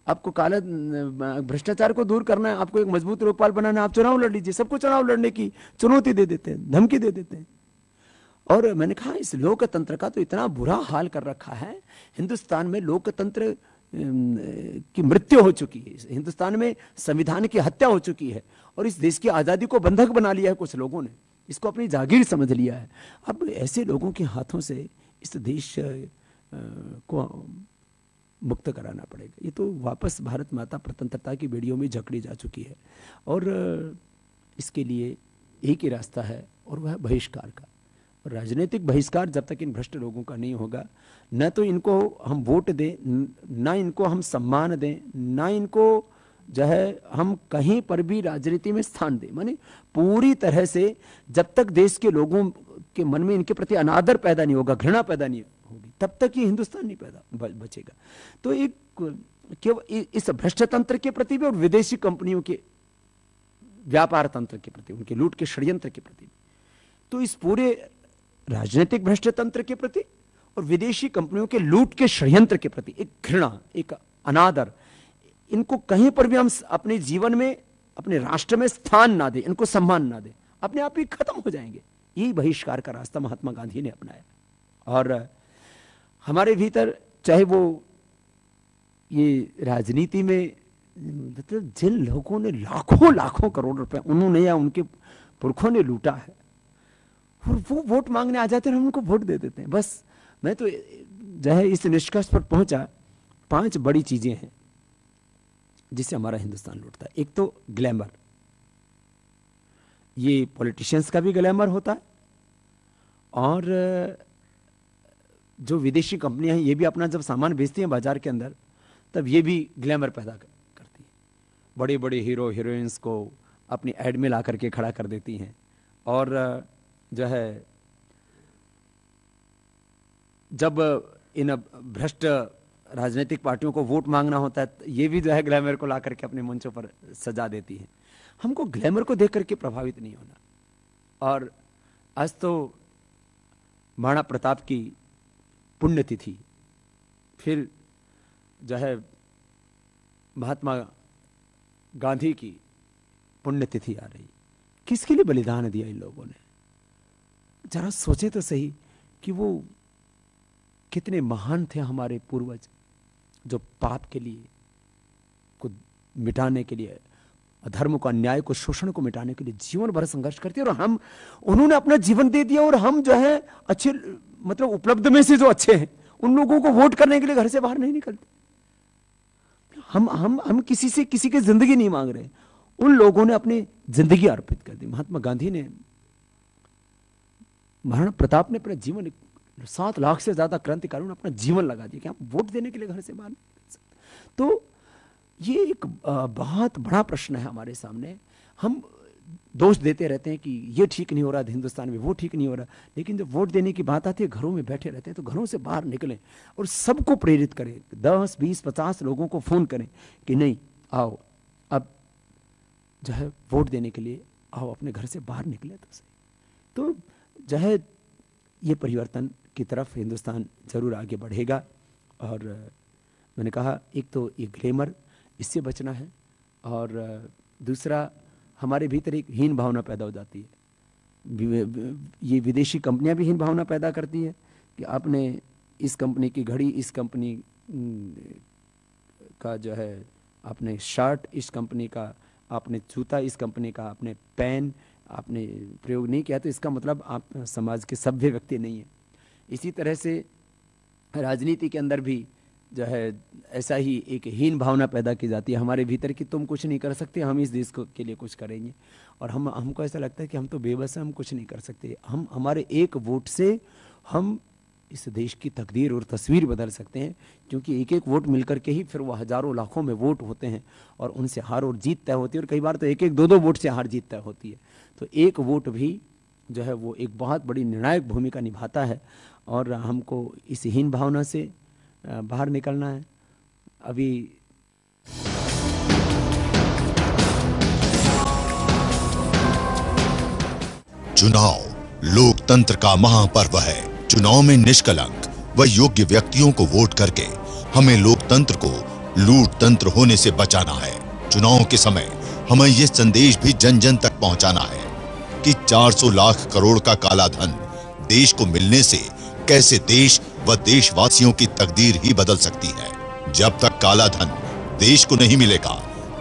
आपको काला भ्रष्टाचार को दूर करना है, आपको एक मजबूत लोकपाल बनाना है, आप चुनाव लड़ लीजिए। सबको चुनाव लड़ने की चुनौती दे देते हैं, धमकी दे देते हैं। और मैंने कहा इस लोकतंत्र का तो इतना बुरा हाल कर रखा है। हिंदुस्तान में लोकतंत्र की मृत्यु हो चुकी है, हिंदुस्तान में संविधान की हत्या हो चुकी है, और इस देश की आजादी को बंधक बना लिया है कुछ लोगों ने, इसको अपनी जागीर समझ लिया है। अब ऐसे लोगों के हाथों से इस देश को मुक्त कराना पड़ेगा। ये तो वापस भारत माता प्रतंत्रता की बेड़ियों में जकड़ी जा चुकी है, और इसके लिए एक ही रास्ता है, और वह बहिष्कार का। और राजनीतिक बहिष्कार जब तक इन भ्रष्ट लोगों का नहीं होगा, न तो इनको हम वोट दें, ना इनको हम सम्मान दें, ना इनको जो है हम कहीं पर भी राजनीति में स्थान दें, माने पूरी तरह से जब तक देश के लोगों के मन में इनके प्रति अनादर पैदा नहीं होगा, घृणा पैदा नहीं होगी, तब तक ये हिंदुस्तान नहीं पैदा बचेगा। तो एक केवल इस भ्रष्ट तंत्र के प्रति भी और विदेशी कंपनियों के व्यापार तंत्र के प्रति, उनके लूट के षड्यंत्र के प्रति, तो इस पूरे राजनीतिक भ्रष्ट तंत्र के प्रति और विदेशी कंपनियों के लूट के षड्यंत्र के प्रति एक घृणा, एक अनादर, इनको कहीं पर भी हम अपने जीवन में, अपने राष्ट्र में स्थान ना दें, इनको सम्मान ना दें, अपने आप ही खत्म हो जाएंगे। यही बहिष्कार का रास्ता महात्मा गांधी ने अपनाया। और हमारे भीतर चाहे वो ये राजनीति में, मतलब जिन लोगों ने लाखों लाखों करोड़ रुपए उन्होंने या उनके पुरखों ने लूटा है, और वो वोट मांगने आ जाते हैं, हम उनको वोट दे देते हैं। बस मैं तो जो है इस निष्कर्ष पर पहुंचा, 5 बड़ी चीजें हैं जिससे हमारा हिंदुस्तान लूटता है। एक तो ग्लैमर, ये पॉलिटिशियंस का भी ग्लैमर होता है, और जो विदेशी कंपनियां हैं ये भी अपना जब सामान बेचती हैं बाजार के अंदर, तब ये भी ग्लैमर पैदा करती है। बड़े बड़े हीरो हीरोइंस को अपनी एड में ला करके खड़ा कर देती हैं, और जो है जब इन भ्रष्ट राजनीतिक पार्टियों को वोट मांगना होता है, ये भी जो है ग्लैमर को ला करके अपने मंचों पर सजा देती है। हमको ग्लैमर को देख करके प्रभावित नहीं होना। और आज तो महाराणा प्रताप की पुण्यतिथि, फिर जो है महात्मा गांधी की पुण्यतिथि आ रही। किसके लिए बलिदान दिया इन लोगों ने? जरा सोचे तो सही कि वो कितने महान थे हमारे पूर्वज, जो पाप के लिए को मिटाने के लिए, अधर्म को, अन्याय को, शोषण को मिटाने के लिए जीवन भर संघर्ष करते हैं। और हम, उन्होंने अपना जीवन दे दिया, और हम जो है अच्छे, मतलब उपलब्ध में से जो अच्छे हैं, उन लोगों को वोट करने के लिए घर से बाहर नहीं निकलते। हम किसी से किसी की जिंदगी नहीं मांग रहे, उन लोगों ने अपनी जिंदगी अर्पित कर दी। महात्मा गांधी ने, महाराणा प्रताप ने अपना जीवन, 7 लाख से ज्यादा क्रांतिकारियों ने अपना जीवन लगा दिया कि हम वोट देने के लिए घर से बाहर नहीं निकल सकते। तो ये एक बहुत बड़ा प्रश्न है हमारे सामने। हम दोष देते रहते हैं कि ये ठीक नहीं हो रहा हिंदुस्तान में, वो ठीक नहीं हो रहा, लेकिन जब वोट देने की बात आती है, घरों में बैठे रहते हैं, तो घरों से बाहर निकलें और सबको प्रेरित करें। 10, 20, 50 लोगों को फोन करें कि नहीं, आओ अब जो है वोट देने के लिए आओ, अपने घर से बाहर निकले तो सही। तो जो है ये परिवर्तन की तरफ हिंदुस्तान जरूर आगे बढ़ेगा। और मैंने कहा, एक तो ये ग्लैमर, इससे बचना है, और दूसरा हमारे भीतर एक हीन भावना पैदा हो जाती है। ये विदेशी कंपनियां भी हीन भावना पैदा करती है कि आपने इस कंपनी की घड़ी, इस कंपनी का जो है आपने शर्ट, इस कंपनी का आपने जूता, इस कंपनी का आपने पेन आपने प्रयोग नहीं किया, तो इसका मतलब आप समाज के सभ्य व्यक्ति नहीं है। इसी तरह से राजनीति के अंदर भी जो है ऐसा ही एक हीन भावना पैदा की जाती है हमारे भीतर कि तुम कुछ नहीं कर सकते, हम इस देश के लिए कुछ करेंगे। और हमको ऐसा लगता है कि हम तो बेबस हैं, हम कुछ नहीं कर सकते। हम हमारे एक वोट से हम इस देश की तकदीर और तस्वीर बदल सकते हैं, क्योंकि एक एक वोट मिलकर के ही फिर वो हजारों लाखों में वोट होते हैं, और उनसे हार और जीत तय होती है। और कई बार तो एक एक 2-2 वोट से हार जीत तय होती है। तो एक वोट भी जो है वो एक बहुत बड़ी निर्णायक भूमिका निभाता है, और हमको इस हीन भावना से बाहर निकलना है। अभी चुनाव लोकतंत्र का महापर्व है। चुनाव में निष्कलंक व योग्य व्यक्तियों को वोट करके हमें लोकतंत्र को लूट तंत्र होने से बचाना है। चुनाव के समय हमें यह संदेश भी जन जन तक पहुंचाना है कि 400 लाख करोड़ का काला धन देश को मिलने से कैसे देश व देशवासियों की तकदीर ही बदल सकती है। जब तक काला धन देश को नहीं मिलेगा,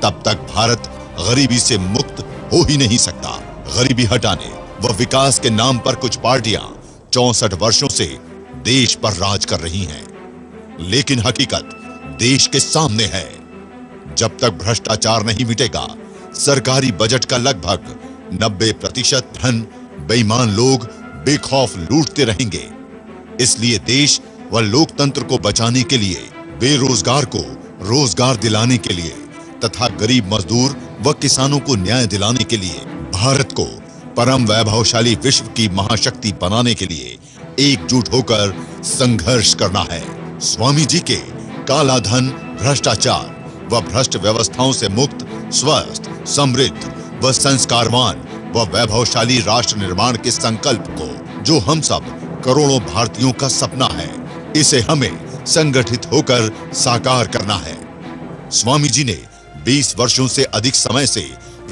तब तक भारत गरीबी से मुक्त हो ही नहीं सकता। गरीबी हटाने व विकास के नाम पर कुछ पार्टियां 64 वर्षों से देश पर राज कर रही हैं, लेकिन हकीकत देश के सामने है। जब तक भ्रष्टाचार नहीं मिटेगा, सरकारी बजट का लगभग 90% धन बेईमान लोग बेखौफ लूटते रहेंगे। इसलिए देश व लोकतंत्र को बचाने के लिए, बेरोजगार को रोजगार दिलाने के लिए तथा गरीब मजदूर व किसानों को न्याय दिलाने के लिए, भारत को परम वैभवशाली विश्व की महाशक्ति बनाने के लिए एकजुट होकर संघर्ष करना है। स्वामी जी के काला धन, भ्रष्टाचार व भ्रष्ट व्यवस्थाओं से मुक्त, स्वस्थ, समृद्ध व संस्कारवान व वैभवशाली राष्ट्र निर्माण के संकल्प को, जो हम सब करोड़ों भारतीयों का सपना है, इसे हमें संगठित होकर साकार करना है। स्वामी जी ने 20 वर्षों से अधिक समय से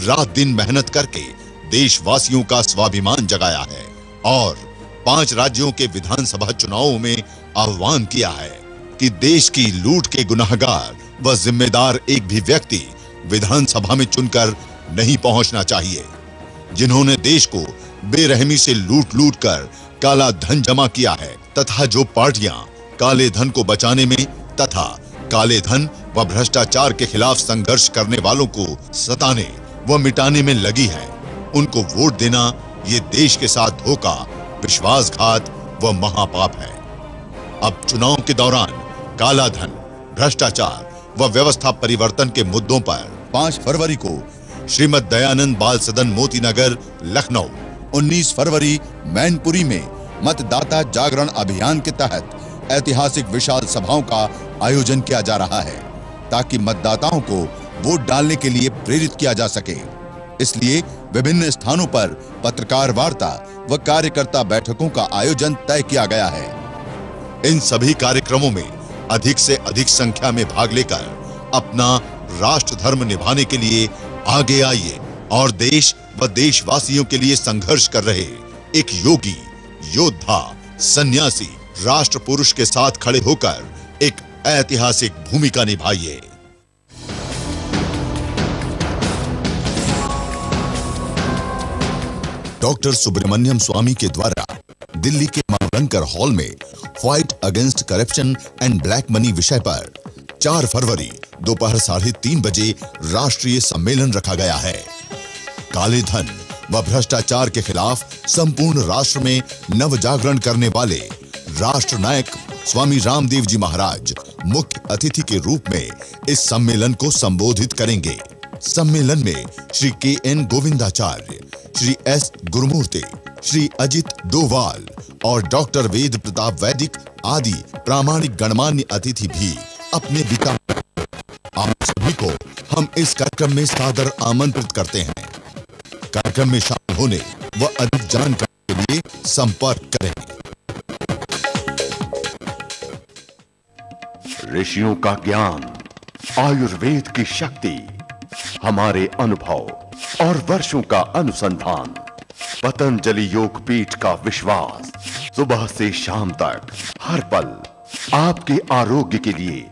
रात दिन मेहनत करके देशवासियों का स्वाभिमान जगाया है और 5 राज्यों के विधानसभा चुनावों में आह्वान किया है कि देश की लूट के गुनाहगार व जिम्मेदार एक भी व्यक्ति विधानसभा में चुनकर नहीं पहुंचना चाहिए। जिन्होंने देश को बेरहमी से लूट कर काला धन जमा किया है तथा जो पार्टियां काले धन को बचाने में तथा काले धन व भ्रष्टाचार के खिलाफ संघर्ष करने वालों को सताने व मिटाने में लगी है, उनको वोट देना ये देश के साथ धोखा, विश्वासघात व महापाप है। अब चुनाव के दौरान काला धन, भ्रष्टाचार व व्यवस्था परिवर्तन के मुद्दों पर 5 फरवरी को श्रीमद दयानंद बाल सदन मोती नगर लखनऊ, 19 फरवरी मैनपुरी में मतदाता जागरण अभियान के तहत ऐतिहासिक विशाल सभाओं का आयोजन किया जा रहा है ताकि मतदाताओं को वोट डालने के लिए प्रेरित किया जा सके। इसलिए विभिन्न स्थानों पर पत्रकार वार्ता व कार्यकर्ता बैठकों का आयोजन तय किया गया है। इन सभी कार्यक्रमों में अधिक से अधिक संख्या में भाग लेकर अपना राष्ट्र धर्म निभाने के लिए आगे आइए और देश व देशवासियों के लिए संघर्ष कर रहे एक योगी, योद्धा, सन्यासी, राष्ट्र पुरुष के साथ खड़े होकर एक ऐतिहासिक भूमिका निभाइए। डॉक्टर सुब्रमण्यम स्वामी के द्वारा दिल्ली के मावलंकर हॉल में fight against corruption and black money विषय पर 4 फरवरी दोपहर 3:30 बजे राष्ट्रीय सम्मेलन रखा गया है। काले धन व भ्रष्टाचार के खिलाफ संपूर्ण राष्ट्र में नव जागरण करने वाले राष्ट्र नायक स्वामी रामदेव जी महाराज मुख्य अतिथि के रूप में इस सम्मेलन को संबोधित करेंगे। सम्मेलन में श्री के.एन. गोविंदाचार्य, श्री एस. गुरुमूर्ति, श्री अजित डोवाल और डॉक्टर वेद प्रताप वैदिक आदि प्रामाणिक गणमान्य अतिथि भी अपने विचार। आप सभी को हम इस कार्यक्रम में सादर आमंत्रित करते हैं। कार्यक्रम में शामिल होने व अधिक जानकारी के लिए संपर्क करें। ऋषियों का ज्ञान, आयुर्वेद की शक्ति, हमारे अनुभव और वर्षों का अनुसंधान, पतंजलि योग पीठ का विश्वास, सुबह से शाम तक हर पल आपके आरोग्य के लिए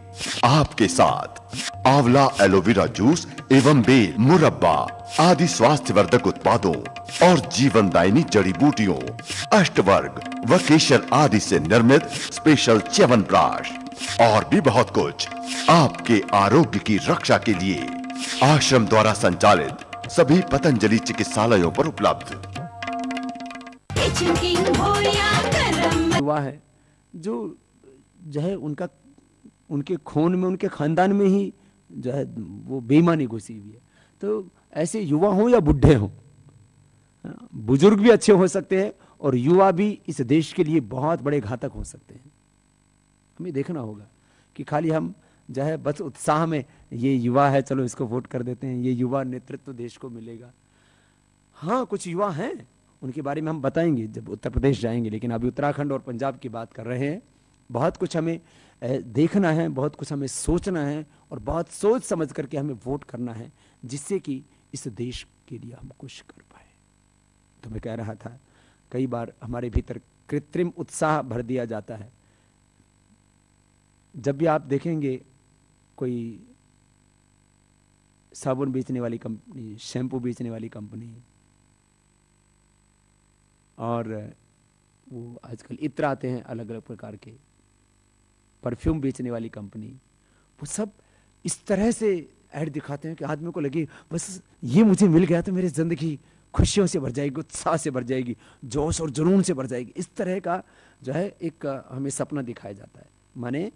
आपके साथ। आंवला एलोवेरा जूस एवं बेल मुरब्बा आदि स्वास्थ्यवर्धक उत्पादों और जीवनदायिनी जड़ी बूटियों, अष्टवर्ग व केशर आदि से निर्मित स्पेशल च्यवनप्राश और भी बहुत कुछ आपके आरोग्य की रक्षा के लिए आश्रम द्वारा संचालित सभी पतंजलि चिकित्सालयों पर उपलब्ध। हुआ है जो है उनके खून में, उनके खानदान में ही जो है वो बेईमानी घुसी हुई है। तो ऐसे युवा हों या बुढ़े हों, बुजुर्ग भी अच्छे हो सकते हैं और युवा भी इस देश के लिए बहुत बड़े घातक हो सकते हैं। हमें देखना होगा कि खाली हम जो है बस उत्साह में ये युवा है चलो इसको वोट कर देते हैं, ये युवा नेतृत्व देश को मिलेगा। हाँ, कुछ युवा हैं, उनके बारे में हम बताएंगे जब उत्तर प्रदेश जाएंगे, लेकिन अभी उत्तराखंड और पंजाब की बात कर रहे हैं। बहुत कुछ हमें देखना है, बहुत कुछ हमें सोचना है और बहुत सोच समझ करके हमें वोट करना है, जिससे कि इस देश के लिए हम कुछ कर पाए। तो मैं कह रहा था, कई बार हमारे भीतर कृत्रिम उत्साह भर दिया जाता है। जब भी आप देखेंगे कोई साबुन बेचने वाली कंपनी, शैम्पू बेचने वाली कंपनी, और वो आजकल इत्र आते हैं अलग अलग प्रकार के, परफ्यूम बेचने वाली कंपनी, वो सब इस तरह से ऐड दिखाते हैं कि आदमी को लगे बस ये मुझे मिल गया तो मेरी जिंदगी खुशियों से भर जाएगी, उत्साह से भर जाएगी, जोश और जुनून से भर जाएगी। इस तरह का जो है एक हमें सपना दिखाया जाता है। माने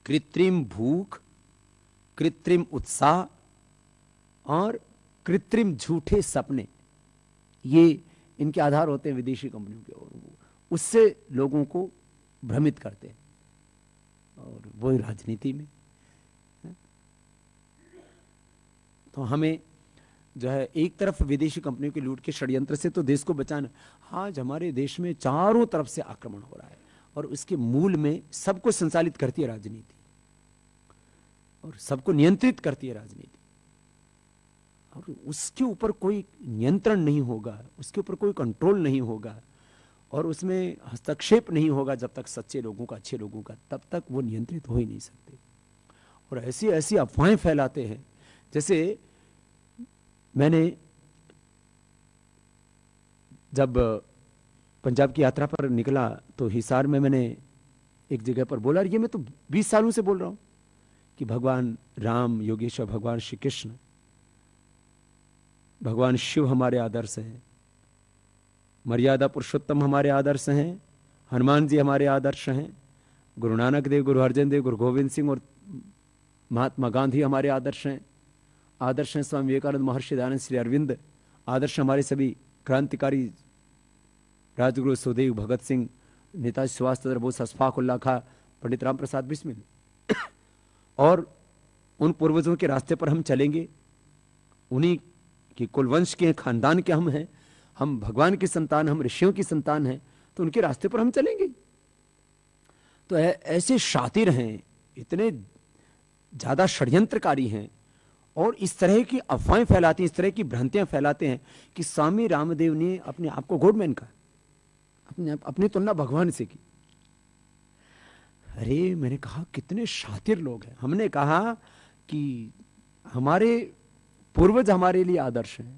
कृत्रिम भूख, कृत्रिम उत्साह और कृत्रिम झूठे सपने, ये इनके आधार होते हैं विदेशी कंपनियों के, और उससे लोगों को भ्रमित करते हैं। और वही राजनीति में तो हमें जो है एक तरफ विदेशी कंपनियों के लूट के षड्यंत्र से तो देश को बचाना, आज हमारे देश में चारों तरफ से आक्रमण हो रहा है और उसके मूल में सबको संचालित करती है राजनीति और सबको नियंत्रित करती है राजनीति। और उसके ऊपर कोई नियंत्रण नहीं होगा, उसके ऊपर कोई कंट्रोल नहीं होगा और उसमें हस्तक्षेप नहीं होगा जब तक सच्चे लोगों का, अच्छे लोगों का, तब तक वो नियंत्रित हो ही नहीं सकते। और ऐसी ऐसी अफवाहें फैलाते हैं। जैसे मैंने जब पंजाब की यात्रा पर निकला तो हिसार में मैंने एक जगह पर बोला, ये मैं तो 20 सालों से बोल रहा हूं कि भगवान राम, योगेश्वर, भगवान श्री कृष्ण, भगवान शिव हमारे आदर्श हैं, मर्यादा पुरुषोत्तम हमारे आदर्श हैं, हनुमान जी हमारे आदर्श हैं, गुरु नानक देव, गुरु अर्जन देव, गुरु गोविंद सिंह और महात्मा गांधी हमारे आदर्श हैं, आदर्श हैं स्वामी विवेकानंद, महर्षि दयानंद, श्री अरविंद। आदर्श हमारे सभी क्रांतिकारी राजगुरु सुखदेव, भगत सिंह, नेताजी सुभाष चंद्र बोस, अशफाक उल्लाह खां, पंडित राम प्रसाद बिस्मिल। और उन पूर्वजों के रास्ते पर हम चलेंगे, उन्हीं के कुलवंश के खानदान के हम हैं, हम भगवान की संतान, हम ऋषियों की संतान हैं, तो उनके रास्ते पर हम चलेंगे। तो ऐसे शातिर हैं, इतने ज्यादा षड्यंत्रकारी हैं और इस तरह की अफवाहें फैलाते हैं, इस तरह की भ्रांतियां फैलाते हैं कि स्वामी रामदेव ने अपने आप को गॉडमैन कहा, अपनी तुलना भगवान से की। अरे मैंने कहा कितने शातिर लोग हैं। हमने कहा कि हमारे पूर्वज हमारे लिए आदर्श हैं।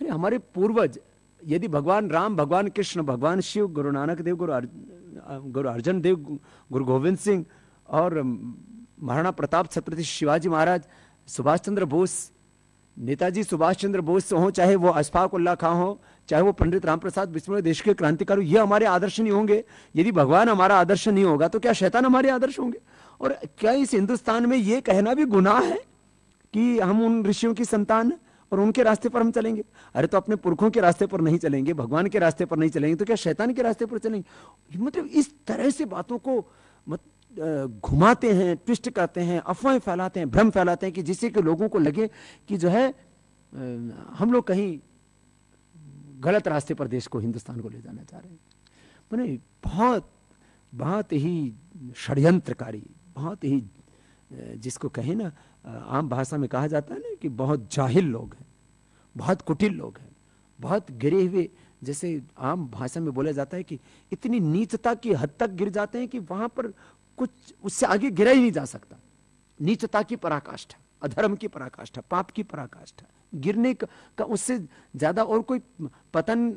अरे हमारे पूर्वज, यदि भगवान राम, भगवान कृष्ण, भगवान शिव, गुरु नानक देव, गुरु अर्जन देव, गुरु गोविंद सिंह और महाराणा प्रताप, छत्रपति शिवाजी महाराज, सुभाष चंद्र बोस, नेताजी सुभाष चंद्र बोस हो, चाहे वो अशफाक उल्लाह खां हो, चाहे वो पंडित राम प्रसाद बिस्मिल, देश के क्रांतिकारी, ये हमारे आदर्श नहीं होंगे? यदि भगवान हमारा आदर्श नहीं होगा तो क्या शैतान हमारे आदर्श होंगे? और क्या इस हिंदुस्तान में ये कहना भी गुनाह है कि हम उन ऋषियों की संतान हैं और उनके रास्ते पर हम चलेंगे? अरे तो अपने पुरखों के रास्ते पर नहीं चलेंगे, भगवान के रास्ते पर नहीं चलेंगे, तो क्या शैतान के रास्ते पर चलेंगे? मतलब इस तरह से बातों को घुमाते हैं, ट्विस्ट करते हैं, अफवाहें फैलाते हैं, भ्रम फैलाते हैं कि जिससे कि लोगों को लगे कि जो है हम लोग कहीं गलत रास्ते पर देश को, हिंदुस्तान को ले जाना चाह रहे हैं। मैंने बहुत ही षड्यंत्रकारी, बहुत ही जिसको कहे ना, आम भाषा में कहा जाता है ना कि बहुत जाहिल लोग हैं, बहुत कुटिल लोग हैं, बहुत गिरे हुए, जैसे आम भाषा में बोला जाता है कि इतनी नीचता की हद तक गिर जाते हैं कि वहां पर कुछ उससे आगे गिरा ही नहीं जा सकता। नीचता की पराकाष्ठा, अधर्म की पराकाष्ठा, पाप की पराकाष्ठा, गिरने का उससे ज्यादा और कोई पतन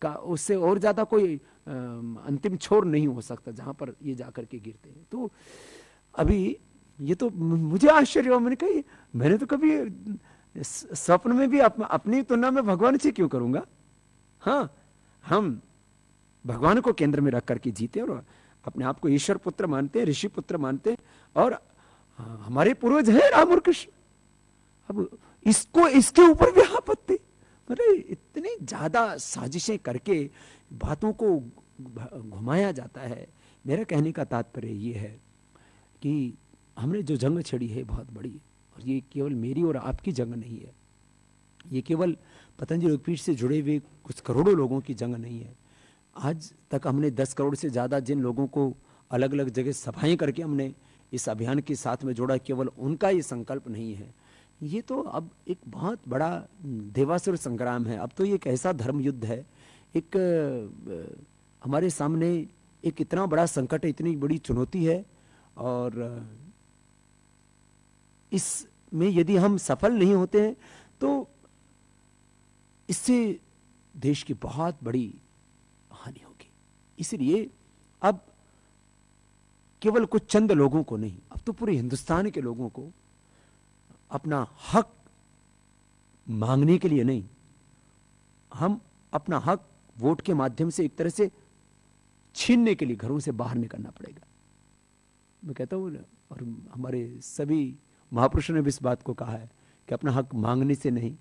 का, उससे और ज्यादा कोई अंतिम छोर नहीं हो सकता जहां पर ये जाकर के गिरते हैं। तो अभी ये तो मुझे आश्चर्य हुआ। मैंने कहा मैंने तो कभी स्वप्न में भी अपनी तुलना में भगवान से क्यों करूंगा? हाँ, हम भगवान को केंद्र में रख करके जीते और अपने आप को ईश्वर पुत्र मानते हैं, ऋषि पुत्र मानते हैं, और हमारे पूर्वज हैं राम और कृष्ण। अब इसके ऊपर भी आपत्ति? अरे इतनी ज्यादा साजिशें करके बातों को घुमाया जाता है। मेरा कहने का तात्पर्य ये है कि हमने जो जंग छेड़ी है बहुत बड़ी, और ये केवल मेरी और आपकी जंग नहीं है, ये केवल पतंजलि योगपीठ से जुड़े हुए कुछ करोड़ों लोगों की जंग नहीं है। आज तक हमने 10 करोड़ से ज़्यादा जिन लोगों को अलग अलग जगह सभाएं करके हमने इस अभियान के साथ में जोड़ा, केवल उनका ये संकल्प नहीं है। ये तो अब एक बहुत बड़ा देवासुर संग्राम है। अब तो ये एक ऐसा धर्म युद्ध है, एक हमारे सामने एक इतना बड़ा संकट है, इतनी बड़ी चुनौती है, और इसमें यदि हम सफल नहीं होते हैं तो इससे देश की बहुत बड़ी हानि होगी। इसलिए अब केवल कुछ चंद लोगों को नहीं, अब तो पूरे हिंदुस्तान के लोगों को अपना हक मांगने के लिए नहीं, हम अपना हक वोट के माध्यम से एक तरह से छीनने के लिए घरों से बाहर निकलना पड़ेगा। मैं कहता हूं, और हमारे सभी महापुरुषों ने भी इस बात को कहा है कि अपना हक मांगने से नहीं,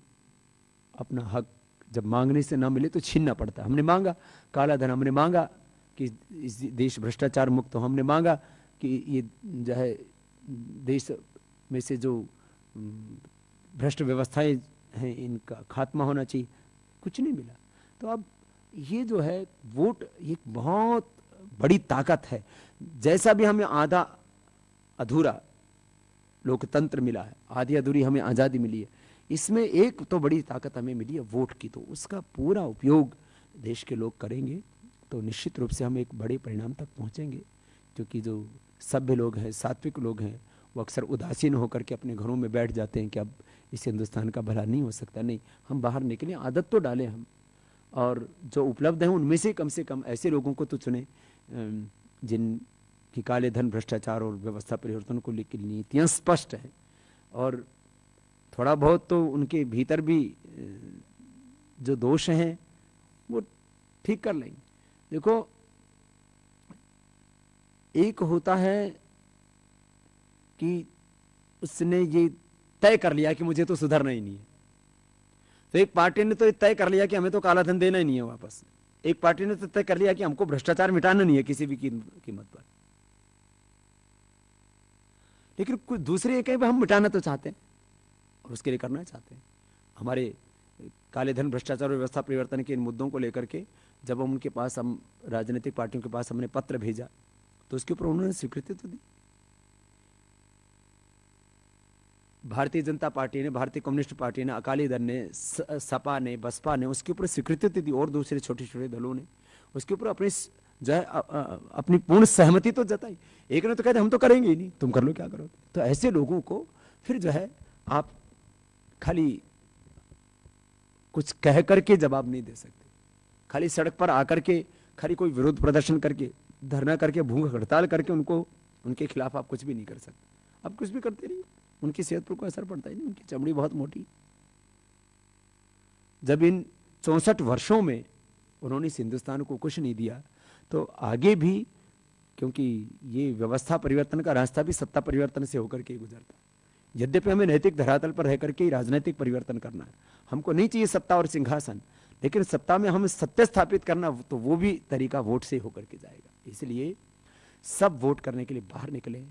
अपना हक जब मांगने से ना मिले तो छीनना पड़ता है। हमने मांगा काला धन, हमने मांगा कि इस देश भ्रष्टाचार मुक्त हो, हमने मांगा कि ये जो है देश में से जो भ्रष्ट व्यवस्थाएं हैं इनका खात्मा होना चाहिए, कुछ नहीं मिला। तो अब ये जो है वोट एक बहुत बड़ी ताकत है। जैसा भी हमें आधा अधूरा लोकतंत्र मिला है, आधी अधूरी हमें आज़ादी मिली है, इसमें एक तो बड़ी ताकत हमें मिली है वोट की। तो उसका पूरा उपयोग देश के लोग करेंगे तो निश्चित रूप से हम एक बड़े परिणाम तक पहुंचेंगे। क्योंकि जो सभ्य लोग हैं, सात्विक लोग हैं, वो अक्सर उदासीन होकर के अपने घरों में बैठ जाते हैं कि अब इस हिंदुस्तान का भला नहीं हो सकता। नहीं, हम बाहर निकलें, आदत तो डालें हम, और जो उपलब्ध हैं उनमें से कम ऐसे लोगों को तो चुने जिनकी काले धन, भ्रष्टाचार और व्यवस्था परिवर्तन को लेकर नीतियाँ स्पष्ट हैं, और थोड़ा बहुत तो उनके भीतर भी जो दोष हैं वो ठीक कर लेंगे। देखो, एक होता है कि उसने ये तय कर लिया कि मुझे तो सुधरना ही नहीं है। तो एक पार्टी ने तो तय कर लिया कि हमें तो काला धन देना ही नहीं है वापस। एक पार्टी ने तो तय कर लिया कि हमको भ्रष्टाचार मिटाना नहीं है किसी भी कीमत पर। लेकिन कुछ दूसरे ये कहें हम मिटाना तो चाहते हैं और उसके लिए करना चाहते हैं। हमारे काले धन, भ्रष्टाचार और व्यवस्था परिवर्तन के इन मुद्दों को लेकर के जब हम उनके पास, हम राजनीतिक पार्टियों के पास हमने पत्र भेजा तो उसके ऊपर उन्होंने स्वीकृति तो दी। भारतीय जनता पार्टी ने, भारतीय कम्युनिस्ट पार्टी ने, अकाली दल ने, सपा ने, बसपा ने उसके ऊपर स्वीकृति तो दी और दूसरे छोटे छोटे दलों ने उसके ऊपर अपनी जो है अपनी पूर्ण सहमति तो जताई। एक ने तो कहते हम तो करेंगे ही नहीं, तुम कर लो क्या करोगे। तो ऐसे लोगों को फिर जो है आप खाली कुछ कह करके जवाब नहीं दे सकते। खाली सड़क पर आकर के खाली कोई विरोध प्रदर्शन करके, धरना करके, भूख हड़ताल करके उनके खिलाफ आप कुछ भी नहीं कर सकते। आप कुछ भी करते रहिए, उनकी सेहत पर कोई असर पड़ता ही नहीं। उनकी चमड़ी बहुत मोटी। जब इन 64 वर्षों में उन्होंने इस हिंदुस्तान को कुछ नहीं दिया तो आगे भी, क्योंकि ये व्यवस्था परिवर्तन का रास्ता भी सत्ता परिवर्तन से होकर के गुजरता है। यद्यपि हमें नैतिक धरातल पर रह करके ही राजनीतिक परिवर्तन करना है। हमको नहीं चाहिए सत्ता और सिंहासन, लेकिन सत्ता में हम सत्य स्थापित करना तो वो भी तरीका वोट से होकर के जाएगा। इसलिए सब वोट करने के लिए बाहर निकले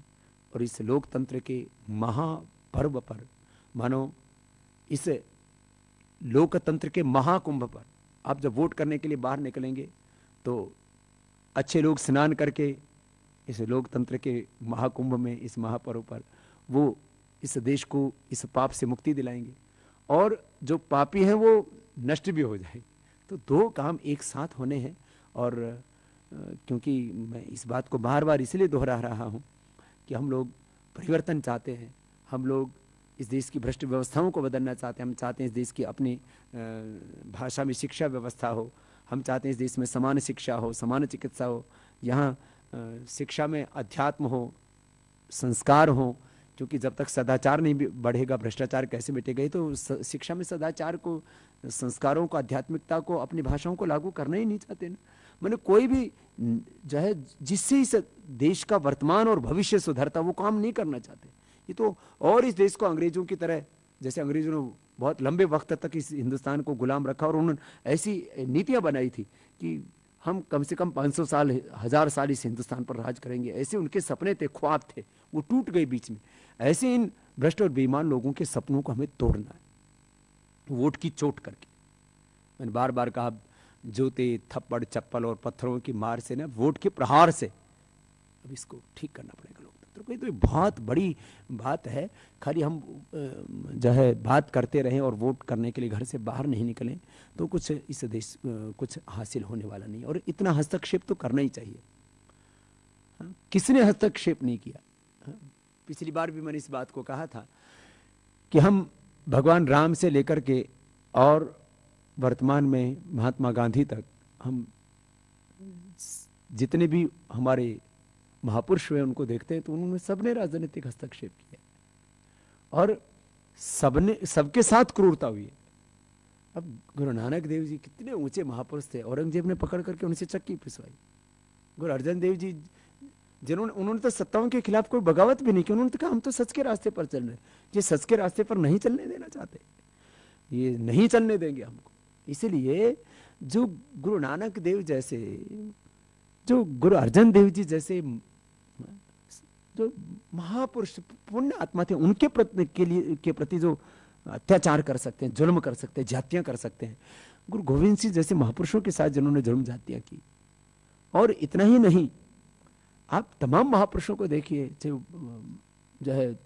और इस लोकतंत्र के महापर्व पर, मानो इस लोकतंत्र के महाकुंभ पर आप जब वोट करने के लिए बाहर निकलेंगे तो अच्छे लोग स्नान करके इस लोकतंत्र के महाकुंभ में, इस महापर्व पर वो इस देश को इस पाप से मुक्ति दिलाएंगे और जो पापी हैं वो नष्ट भी हो जाए। तो दो काम एक साथ होने हैं। और क्योंकि मैं इस बात को बार बार इसलिए दोहरा रहा हूँ कि हम लोग परिवर्तन चाहते हैं, हम लोग इस देश की भ्रष्ट व्यवस्थाओं को बदलना चाहते हैं। हम चाहते हैं इस देश की अपनी भाषा में शिक्षा व्यवस्था हो, हम चाहते हैं इस देश में समान शिक्षा हो, समान चिकित्सा हो, यहाँ शिक्षा में अध्यात्म हो, संस्कार हो। क्योंकि जब तक सदाचार नहीं बढ़ेगा भ्रष्टाचार कैसे मिटेगा। तो शिक्षा में सदाचार को, संस्कारों को, आध्यात्मिकता को, अपनी भाषाओं को लागू करना ही नहीं चाहते ना। मैंने कोई भी जो है जिससे इस देश का वर्तमान और भविष्य सुधरता वो काम नहीं करना चाहते। ये तो और इस देश को अंग्रेजों की तरह, जैसे अंग्रेजों ने बहुत लंबे वक्त तक इस हिंदुस्तान को गुलाम रखा और उन्होंने ऐसी नीतियां बनाई थी कि हम कम से कम 500 साल, 1000 साल इस हिंदुस्तान पर राज करेंगे। ऐसे उनके सपने थे, ख्वाब थे, वो टूट गए बीच में। ऐसे इन भ्रष्ट और बेईमान लोगों के सपनों को हमें तोड़ना है वोट की चोट करके। मैंने बार बार कहा, जूते, थप्पड़, चप्पल और पत्थरों की मार से ना, वोट के प्रहार से अब इसको ठीक करना पड़ेगा लोकतंत्र को। तो ये बहुत बड़ी बात है। खाली हम जो है बात करते रहें और वोट करने के लिए घर से बाहर नहीं निकलें तो कुछ इस देश कुछ हासिल होने वाला नहीं। और इतना हस्तक्षेप तो करना ही चाहिए। किसने हस्तक्षेप नहीं किया? पिछली बार भी मैंने इस बात को कहा था कि हम भगवान राम से लेकर के और वर्तमान में महात्मा गांधी तक, हम जितने भी हमारे महापुरुष हुए उनको देखते हैं तो उन्होंने सबने राजनीतिक हस्तक्षेप किया और सबके साथ क्रूरता हुई है। अब गुरु नानक देव जी कितने ऊंचे महापुरुष थे, औरंगजेब ने पकड़ करके उनसे चक्की पिसवाई। गुरु अर्जन देव जी उन्होंने तो सत्ताओं के खिलाफ कोई बगावत भी नहीं की। उन्होंने तो कहा हम तो सच के रास्ते पर चल रहे हैं। ये सच के रास्ते पर नहीं चलने देना चाहते, ये नहीं चलने देंगे हमको। इसलिए जो गुरु नानक देव जैसे, जो गुरु अर्जन देव जी जैसे जो महापुरुष पुण्य आत्मा थे, उनके प्रति जो अत्याचार कर सकते हैं, जुल्म कर सकते हैं, जातियां कर सकते हैं, गुरु गोविंद सिंह जैसे महापुरुषों के साथ जिन्होंने जुल्म जातियां की। और इतना ही नहीं, आप तमाम महापुरुषों को देखिए, जो है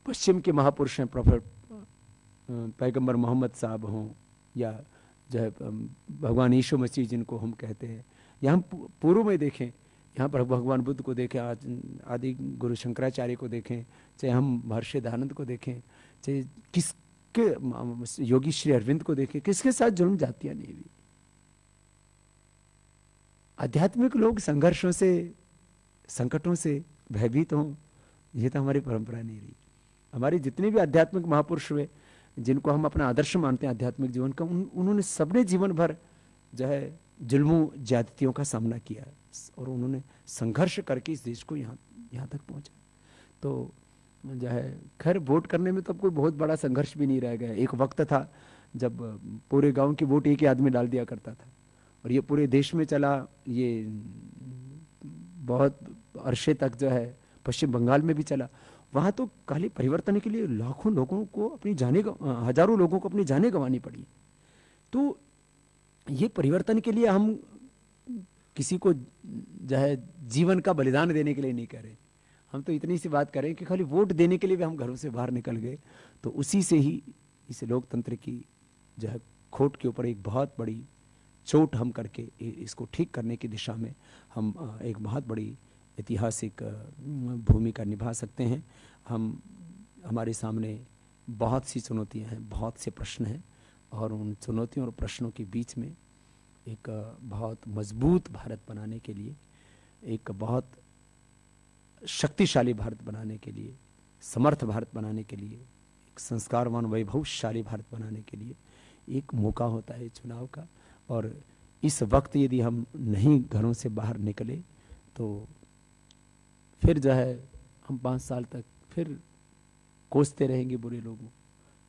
पश्चिम के महापुरुष हैं, प्रोफेट पैगंबर मोहम्मद साहब हों या जो है भगवान यीशु मसीह जिनको हम कहते हैं, या हम पूर्व में देखें, यहाँ पर भगवान बुद्ध को देखें, आज आदि गुरु शंकराचार्य को देखें, चाहे हम महर्षि दयानंद को देखें, चाहे किसके योगी श्री अरविंद को देखें, किसके साथ जुल्म जातियां नहीं हुई। आध्यात्मिक लोग संघर्षों से, संकटों से भयभीत हों, ये तो हमारी परंपरा नहीं रही। हमारे जितने भी आध्यात्मिक महापुरुष हुए जिनको हम अपना आदर्श मानते हैं आध्यात्मिक जीवन का, उन्होंने सबने जीवन भर जो है जुल्मों ज्यादतियों का सामना किया और उन्होंने संघर्ष करके इस देश को यहाँ तक पहुंचा। तो जो है, खैर वोट करने में तो अब कोई बहुत बड़ा संघर्ष भी नहीं रह गया। एक वक्त था जब पूरे गांव की वोट एक ही आदमी डाल दिया करता था, और ये पूरे देश में चला, ये बहुत अरसे तक जो है पश्चिम बंगाल में भी चला। वहाँ तो खाली परिवर्तन के लिए लाखों लोगों को अपनी जाने, हजारों लोगों को अपनी जानें गंवानी पड़ी। तो ये परिवर्तन के लिए हम किसी को जो है जीवन का बलिदान देने के लिए नहीं कह रहे, हम तो इतनी सी बात करें कि खाली वोट देने के लिए भी हम घरों से बाहर निकल गए, तो उसी से ही इस लोकतंत्र की जो है खोट के ऊपर एक बहुत बड़ी चोट हम करके इसको ठीक करने की दिशा में हम एक बहुत बड़ी ऐतिहासिक भूमिका निभा सकते हैं। हमारे सामने बहुत सी चुनौतियां हैं, बहुत से प्रश्न हैं, और उन चुनौतियों और प्रश्नों के बीच में एक बहुत मजबूत भारत बनाने के लिए, एक बहुत शक्तिशाली भारत बनाने के लिए, समर्थ भारत बनाने के लिए, एक संस्कारवान वैभवशाली भारत बनाने के लिए एक मौका होता है चुनाव का। और इस वक्त यदि हम नहीं घरों से बाहर निकले तो फिर जो है हम 5 साल तक फिर कोसते रहेंगे बुरे लोगों,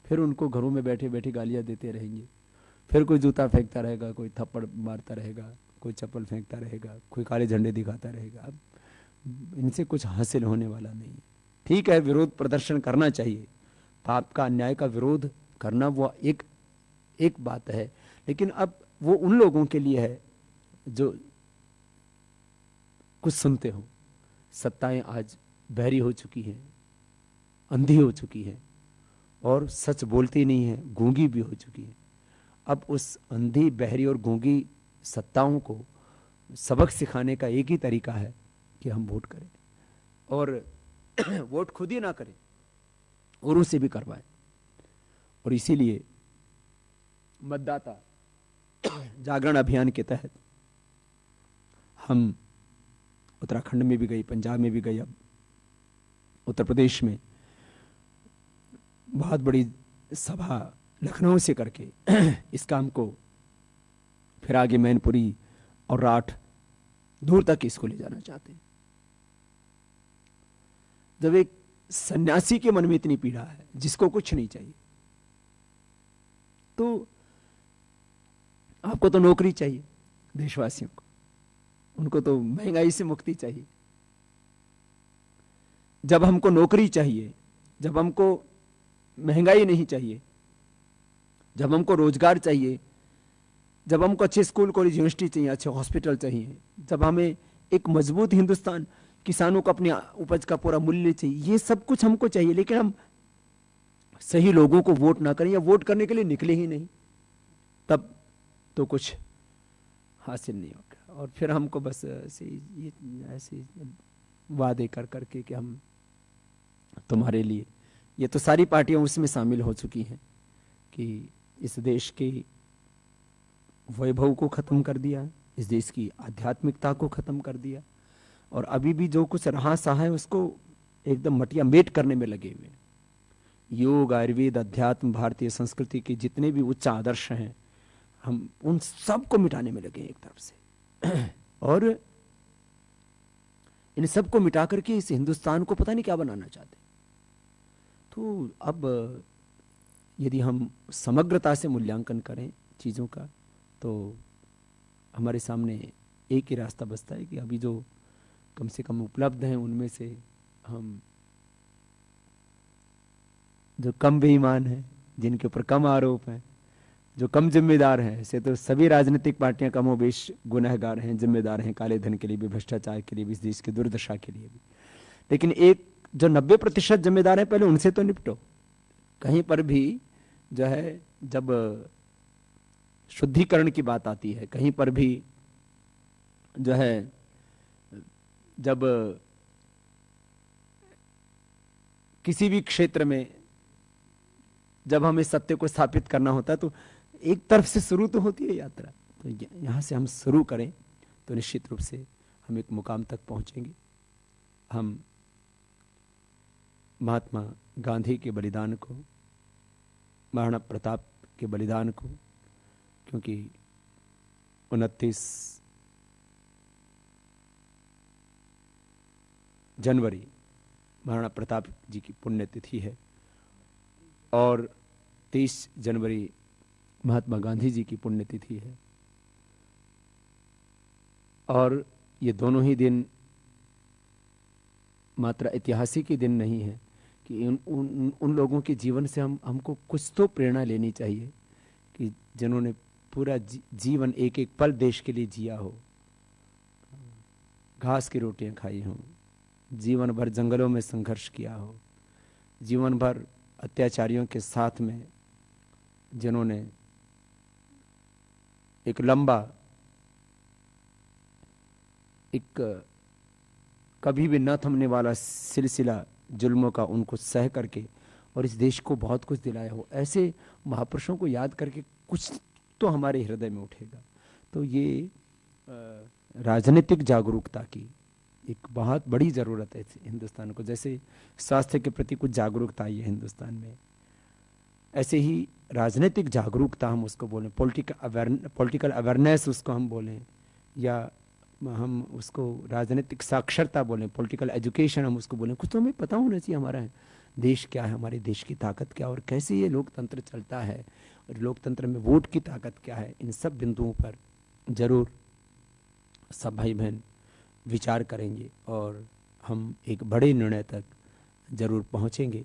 फिर उनको घरों में बैठे बैठे गालियां देते रहेंगे, फिर कोई जूता फेंकता रहेगा, कोई थप्पड़ मारता रहेगा, कोई चप्पल फेंकता रहेगा, कोई काले झंडे दिखाता रहेगा। अब इनसे कुछ हासिल होने वाला नहीं है। ठीक है, विरोध प्रदर्शन करना चाहिए, पाप का अन्याय का विरोध करना वो एक बात है, लेकिन अब वो उन लोगों के लिए है जो कुछ सुनते हो। सत्ताएं आज बहरी हो चुकी हैं, अंधी हो चुकी हैं, और सच बोलती नहीं है, गूंगी भी हो चुकी है। अब उस अंधी, बहरी और गूंगी सत्ताओं को सबक सिखाने का एक ही तरीका है कि हम वोट करें, और वोट खुद ही ना करें, औरों से भी करवाएं। और इसीलिए मतदाता जागरण अभियान के तहत हम उत्तराखंड में भी गए, पंजाब में भी गए, अब उत्तर प्रदेश में बहुत बड़ी सभा लखनऊ से करके इस काम को फिर आगे मैनपुरी और राठ दूर तक इसको ले जाना चाहते हैं। जब एक सन्यासी के मन में इतनी पीड़ा है जिसको कुछ नहीं चाहिए, तो आपको तो नौकरी चाहिए, देशवासियों को, उनको तो महंगाई से मुक्ति चाहिए। जब हमको नौकरी चाहिए, जब हमको महंगाई नहीं चाहिए, जब हमको रोजगार चाहिए, जब हमको अच्छे स्कूल, कॉलेज, यूनिवर्सिटी चाहिए, अच्छे हॉस्पिटल चाहिए, जब हमें एक मजबूत हिंदुस्तान, किसानों को अपनी उपज का पूरा मूल्य चाहिए, ये सब कुछ हमको चाहिए, लेकिन हम सही लोगों को वोट ना करें या वोट करने के लिए निकले ही नहीं, तब तो कुछ हासिल नहीं होगा। और फिर हमको बस ऐसे वादे कर करके कि हम तुम्हारे लिए, ये तो सारी पार्टियां उसमें शामिल हो चुकी हैं कि इस देश के वैभव को खत्म कर दिया, इस देश की आध्यात्मिकता को खत्म कर दिया, और अभी भी जो कुछ रहा सहा है उसको एकदम मटिया मेट करने में लगे हुए। योग, आयुर्वेद, अध्यात्म, भारतीय संस्कृति के जितने भी उच्च आदर्श हैं, हम उन सब को मिटाने में लगे एक तरफ से, और इन सब को मिटा करके इस हिंदुस्तान को पता नहीं क्या बनाना चाहते। तो अब यदि हम समग्रता से मूल्यांकन करें चीज़ों का, तो हमारे सामने एक ही रास्ता बचता है कि अभी जो कम से कम उपलब्ध हैं उनमें से हम जो कम बेईमान हैं, जिनके ऊपर कम आरोप हैं, जो कम जिम्मेदार हैं, ऐसे तो सभी राजनीतिक पार्टियां कमोबेश गुनहगार हैं, जिम्मेदार हैं, काले धन के लिए भी, भ्रष्टाचार के लिए भी, इस देश की दुर्दशा के लिए भी। लेकिन एक जो 90% जिम्मेदार हैं, पहले उनसे तो निपटो। कहीं पर भी जो है जब शुद्धिकरण की बात आती है, कहीं पर भी जो है जब किसी भी क्षेत्र में जब हमें सत्य को स्थापित करना होता है, तो एक तरफ से शुरू तो होती है यात्रा, तो यहां से हम शुरू करें तो निश्चित रूप से हम एक मुकाम तक पहुंचेंगे। हम महात्मा गांधी के बलिदान को, महाराणा प्रताप के बलिदान को, क्योंकि 29 जनवरी महाराणा प्रताप जी की पुण्यतिथि है और 23 जनवरी महात्मा गांधी जी की पुण्यतिथि है। और ये दोनों ही दिन मात्र ऐतिहासिक ही दिन नहीं है कि उन लोगों के जीवन से हमको कुछ तो प्रेरणा लेनी चाहिए कि जिन्होंने पूरा जीवन एक एक पल देश के लिए जिया हो, घास की रोटियां खाई हों, जीवन भर जंगलों में संघर्ष किया हो, जीवन भर अत्याचारियों के साथ में जिन्होंने एक लंबा, एक कभी भी न थमने वाला सिलसिला जुल्मों का उनको सह करके और इस देश को बहुत कुछ दिलाया हो, ऐसे महापुरुषों को याद करके कुछ तो हमारे हृदय में उठेगा। तो ये राजनीतिक जागरूकता की एक बहुत बड़ी ज़रूरत है हिंदुस्तान को। जैसे स्वास्थ्य के प्रति कुछ जागरूकता आई है हिंदुस्तान में, ऐसे ही राजनीतिक जागरूकता हम उसको बोलें, पॉलिटिकल अवेयरनेस उसको हम बोलें, या हम उसको राजनीतिक साक्षरता बोलें, पॉलिटिकल एजुकेशन हम उसको बोलें। कुछ तो हमें पता होना चाहिए हमारा देश क्या है, हमारे देश की ताकत क्या और कैसे ये लोकतंत्र चलता है और लोकतंत्र में वोट की ताकत क्या है। इन सब बिंदुओं पर जरूर सब भाई बहन विचार करेंगे और हम एक बड़े निर्णय तक जरूर पहुंचेंगे।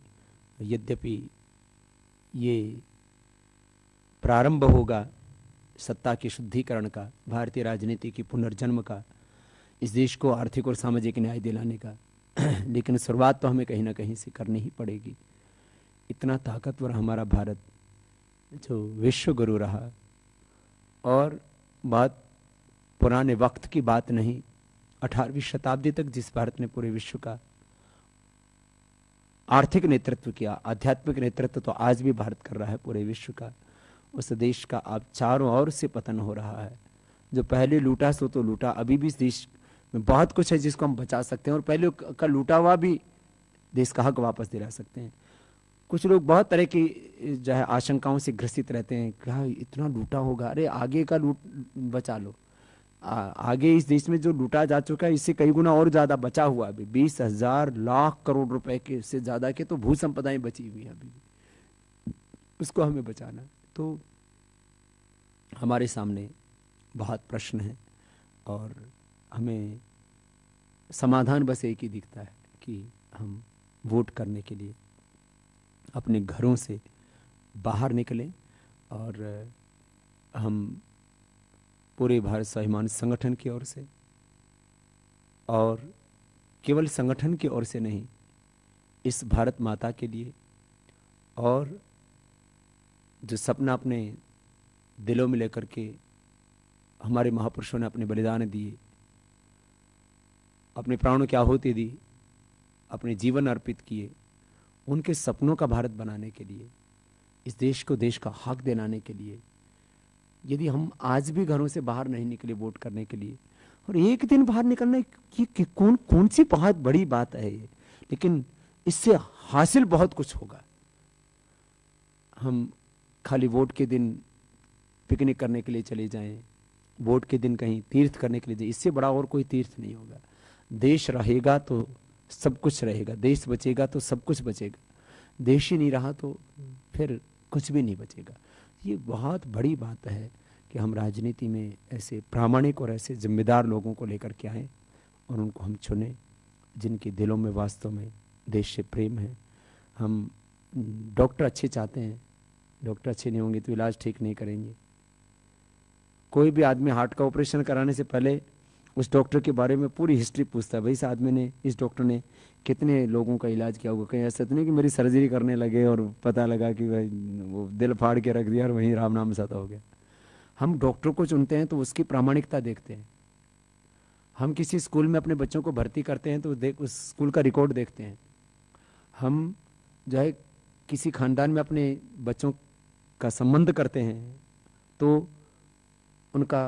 यद्यपि ये प्रारंभ होगा सत्ता के शुद्धिकरण का, भारतीय राजनीति की पुनर्जन्म का, इस देश को आर्थिक और सामाजिक न्याय दिलाने का, लेकिन शुरुआत तो हमें कहीं ना कहीं से करनी ही पड़ेगी। इतना ताकतवर हमारा भारत जो विश्व गुरु रहा, और बात पुराने वक्त की बात नहीं, 18वीं शताब्दी तक जिस भारत ने पूरे विश्व का आर्थिक नेतृत्व किया, आध्यात्मिक नेतृत्व तो आज भी भारत कर रहा है पूरे विश्व का, उस देश का अब चारों ओर से पतन हो रहा है। जो पहले लूटा सो तो लूटा, अभी भी इस देश में बहुत कुछ है जिसको हम बचा सकते हैं और पहले का लूटा हुआ भी देश का हक वापस दिला सकते हैं। कुछ लोग बहुत तरह की जो है आशंकाओं से ग्रसित रहते हैं, क्या इतना लूटा होगा, अरे आगे का लूट बचा लो। आगे इस देश में जो लूटा जा चुका है इससे कई गुना और ज्यादा बचा हुआ अभी 20,000 लाख करोड़ रुपए के से ज्यादा के तो भू संपदाएं बची हुई है अभी, उसको हमें बचाना। तो हमारे सामने बहुत प्रश्न है और हमें समाधान बस एक ही दिखता है कि हम वोट करने के लिए अपने घरों से बाहर निकलें और हम पूरे भारत स्वाभिमान संगठन की ओर से, और केवल संगठन की ओर से नहीं, इस भारत माता के लिए, और जो सपना अपने दिलों में लेकर के हमारे महापुरुषों ने अपने बलिदान दिए, अपने प्राणों की आहुति दी, अपने जीवन अर्पित किए, उनके सपनों का भारत बनाने के लिए, इस देश को देश का हक दिलाने के लिए, यदि हम आज भी घरों से बाहर नहीं निकले वोट करने के लिए, और एक दिन बाहर निकलना ये कौन सी बहुत बड़ी बात है ये, लेकिन इससे हासिल बहुत कुछ होगा। हम खाली वोट के दिन पिकनिक करने के लिए चले जाएं, वोट के दिन कहीं तीर्थ करने के लिए जाएं, इससे बड़ा और कोई तीर्थ नहीं होगा। देश रहेगा तो सब कुछ रहेगा, देश बचेगा तो सब कुछ बचेगा, देश ही नहीं रहा तो फिर कुछ भी नहीं बचेगा। ये बहुत बड़ी बात है कि हम राजनीति में ऐसे प्रामाणिक और ऐसे जिम्मेदार लोगों को लेकर के आएँ और उनको हम चुनें जिनके दिलों में वास्तव में देश से प्रेम है। हम डॉक्टर अच्छे चाहते हैं, डॉक्टर अच्छे नहीं होंगे तो इलाज ठीक नहीं करेंगे। कोई भी आदमी हार्ट का ऑपरेशन कराने से पहले उस डॉक्टर के बारे में पूरी हिस्ट्री पूछता है, भाई इस आदमी ने, इस डॉक्टर ने कितने लोगों का इलाज किया होगा। कहीं ऐसा तो नहीं कि मेरी सर्जरी करने लगे और पता लगा कि भाई वो दिल फाड़ के रख दिया और वहीं राम नाम सता हो गया। हम डॉक्टर को चुनते हैं तो उसकी प्रामाणिकता देखते हैं। हम किसी स्कूल में अपने बच्चों को भर्ती करते हैं तो उस स्कूल का रिकॉर्ड देखते हैं। हम जो है किसी खानदान में अपने बच्चों का संबंध करते हैं तो उनका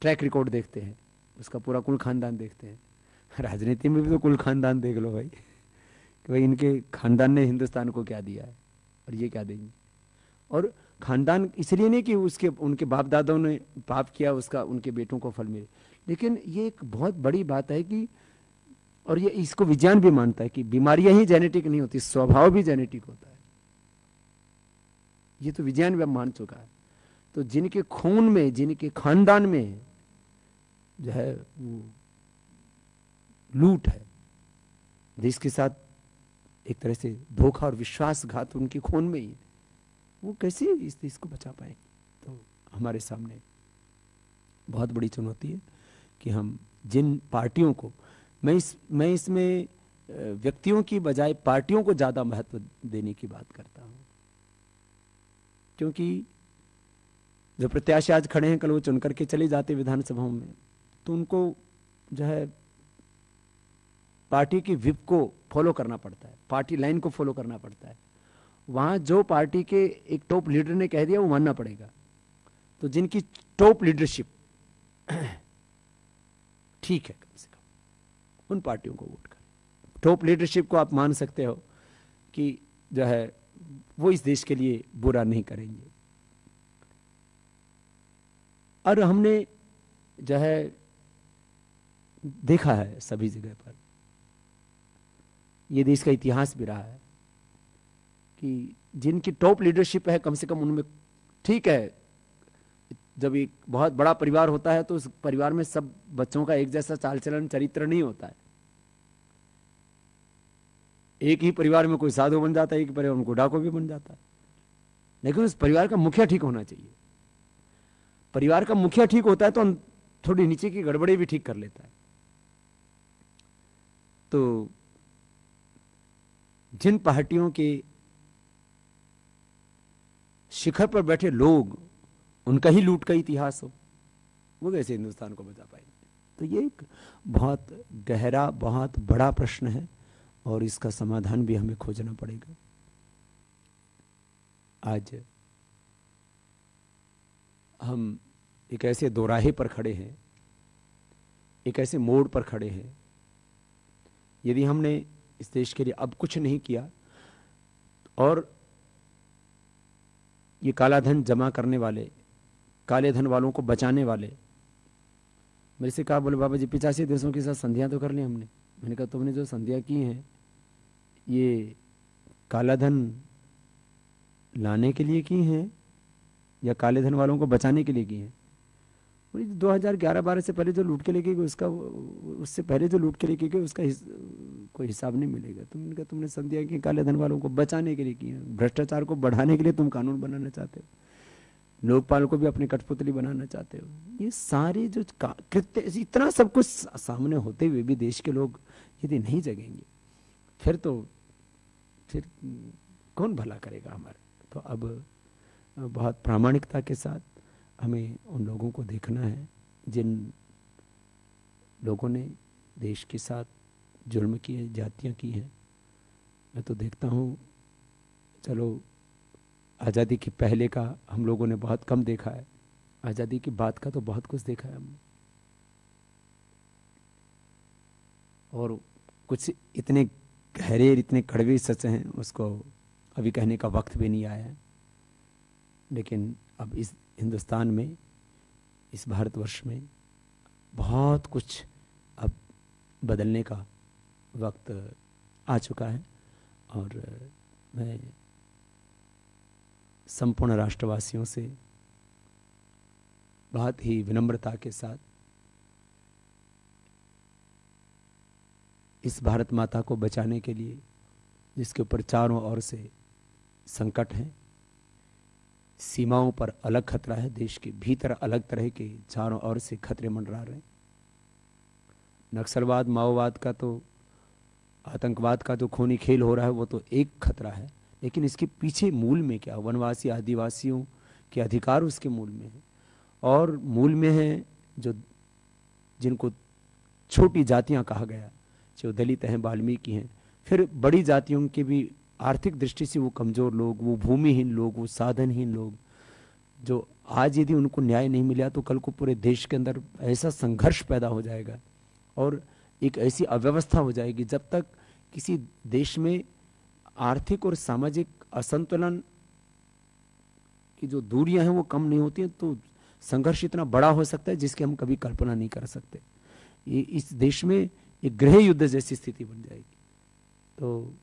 ट्रैक रिकॉर्ड देखते हैं, उसका पूरा कुल खानदान देखते हैं। राजनीति में भी तो कुल खानदान देख लो भाई, कि भाई इनके खानदान ने हिंदुस्तान को क्या दिया है और ये क्या देंगे। और खानदान इसलिए नहीं कि उनके बाप दादाओं ने पाप किया उसका उनके बेटों को फल मिले, लेकिन ये एक बहुत बड़ी बात है कि और ये इसको विज्ञान भी मानता है कि बीमारियां ही जेनेटिक नहीं होती, स्वभाव भी जेनेटिक होता है। ये तो विज्ञान भी मान चुका है। तो जिनके खून में, जिनके खानदान में जो है वो लूट है, देश के साथ एक तरह से धोखा और विश्वासघात उनके खून में ही है, वो कैसे इस देश को बचा पाएंगे? तो हमारे सामने बहुत बड़ी चुनौती है कि हम जिन पार्टियों को, मैं इसमें व्यक्तियों की बजाय पार्टियों को ज्यादा महत्व देने की बात करता हूं, क्योंकि जो प्रत्याशी आज खड़े हैं कल वो चुन करके चले जाते विधानसभाओं में, तो उनको जो है पार्टी की विप को फॉलो करना पड़ता है, पार्टी लाइन को फॉलो करना पड़ता है। वहां जो पार्टी के एक टॉप लीडर ने कह दिया वो मानना पड़ेगा। तो जिनकी टॉप लीडरशिप ठीक है, कम से कम उन पार्टियों को वोट करें। टॉप लीडरशिप को आप मान सकते हो कि जो है वो इस देश के लिए बुरा नहीं करेंगे। और हमने जो है देखा है सभी जगह पर, ये देश का इतिहास भी रहा है कि जिनकी टॉप लीडरशिप है कम से कम उनमें, ठीक है जब एक बहुत बड़ा परिवार होता है तो उस परिवार में सब बच्चों का एक जैसा चाल चलन चरित्र नहीं होता है। एक ही परिवार में कोई साधु बन जाता है, एक ही परिवार में कोई डाकू भी बन जाता है, लेकिन उस परिवार का मुखिया ठीक होना चाहिए। परिवार का मुखिया ठीक होता है तो थोड़ी नीचे की गड़बड़ी भी ठीक कर लेता है। तो जिन पार्टियों के शिखर पर बैठे लोग, उनका ही लूट का इतिहास हो, वो कैसे हिंदुस्तान को बचा पाएंगे? तो ये एक बहुत गहरा, बहुत बड़ा प्रश्न है और इसका समाधान भी हमें खोजना पड़ेगा। आज हम एक ऐसे दोराहे पर खड़े हैं, एक ऐसे मोड़ पर खड़े हैं, यदि हमने इस देश के लिए अब कुछ नहीं किया और ये काला धन जमा करने वाले, काले धन वालों को बचाने वाले मेरे से कहा, बोले बाबा जी 85 देशों के साथ संधियां तो कर ली हमने। मैंने कहा तुमने जो संधियां की हैं ये काला धन लाने के लिए की हैं या काले धन वालों को बचाने के लिए की हैं? 2011-12 से पहले जो लूट के लेके गए उसका, उससे पहले जो लूट के लेके गए उसका कोई हिसाब नहीं मिलेगा। तुमने कहा तुमने संधियां की काले धन वालों को बचाने के लिए की है, भ्रष्टाचार को बढ़ाने के लिए तुम कानून बनाना चाहते हो, लोकपाल को भी अपनी कठपुतली बनाना चाहते हो। ये सारे जो कृत्य, इतना सब कुछ सामने होते हुए भी देश के लोग यदि नहीं जगेंगे फिर कौन भला करेगा हमारे? तो अब बहुत प्रामाणिकता के साथ हमें उन लोगों को देखना है जिन लोगों ने देश के साथ जुल्म किए, जातियाँ की हैं। मैं तो देखता हूँ, चलो आज़ादी के पहले का हम लोगों ने बहुत कम देखा है, आज़ादी की बात का तो बहुत कुछ देखा है हमने, और कुछ इतने गहरे, इतने कड़वे सच हैं उसको अभी कहने का वक्त भी नहीं आया है। लेकिन अब इस हिंदुस्तान में, इस भारतवर्ष में बहुत कुछ अब बदलने का वक्त आ चुका है और मैं संपूर्ण राष्ट्रवासियों से बहुत ही विनम्रता के साथ इस भारत माता को बचाने के लिए, जिसके ऊपर चारों ओर से संकट हैं, सीमाओं पर अलग खतरा है, देश के भीतर अलग तरह के चारों ओर से खतरे मंडरा रहे हैं। नक्सलवाद, माओवाद का तो, आतंकवाद का जो खूनी खेल हो रहा है वो तो एक खतरा है, लेकिन इसके पीछे मूल में क्या, वनवासी आदिवासियों के अधिकार उसके मूल में है, और मूल में है जो जिनको छोटी जातियां कहा गया, जो दलित हैं, वाल्मीकि हैं, फिर बड़ी जातियों के भी आर्थिक दृष्टि से वो कमजोर लोग, वो भूमिहीन लोग, वो साधनहीन लोग, जो आज यदि उनको न्याय नहीं मिला तो कल को पूरे देश के अंदर ऐसा संघर्ष पैदा हो जाएगा और एक ऐसी अव्यवस्था हो जाएगी, जब तक किसी देश में आर्थिक और सामाजिक असंतुलन की जो दूरियां हैं वो कम नहीं होती हैं, तो संघर्ष इतना बड़ा हो सकता है जिसकी हम कभी कल्पना नहीं कर सकते। ये इस देश में ये गृह युद्ध जैसी स्थिति बन जाएगी। तो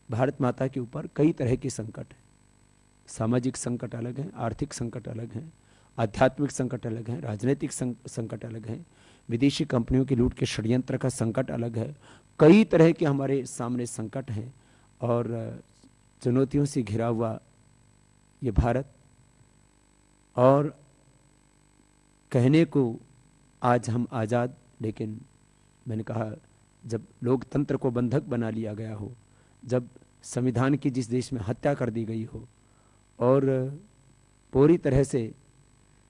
भारत माता के ऊपर कई तरह के संकट हैं। सामाजिक संकट अलग हैं, आर्थिक संकट अलग हैं, आध्यात्मिक संकट अलग हैं, राजनीतिक संकट अलग हैं, विदेशी कंपनियों की लूट के षड्यंत्र का संकट अलग है। कई तरह के हमारे सामने संकट हैं और चुनौतियों से घिरा हुआ ये भारत। और कहने को आज हम आज़ाद, लेकिन मैंने कहा जब लोकतंत्र को बंधक बना लिया गया हो, जब संविधान की जिस देश में हत्या कर दी गई हो और पूरी तरह से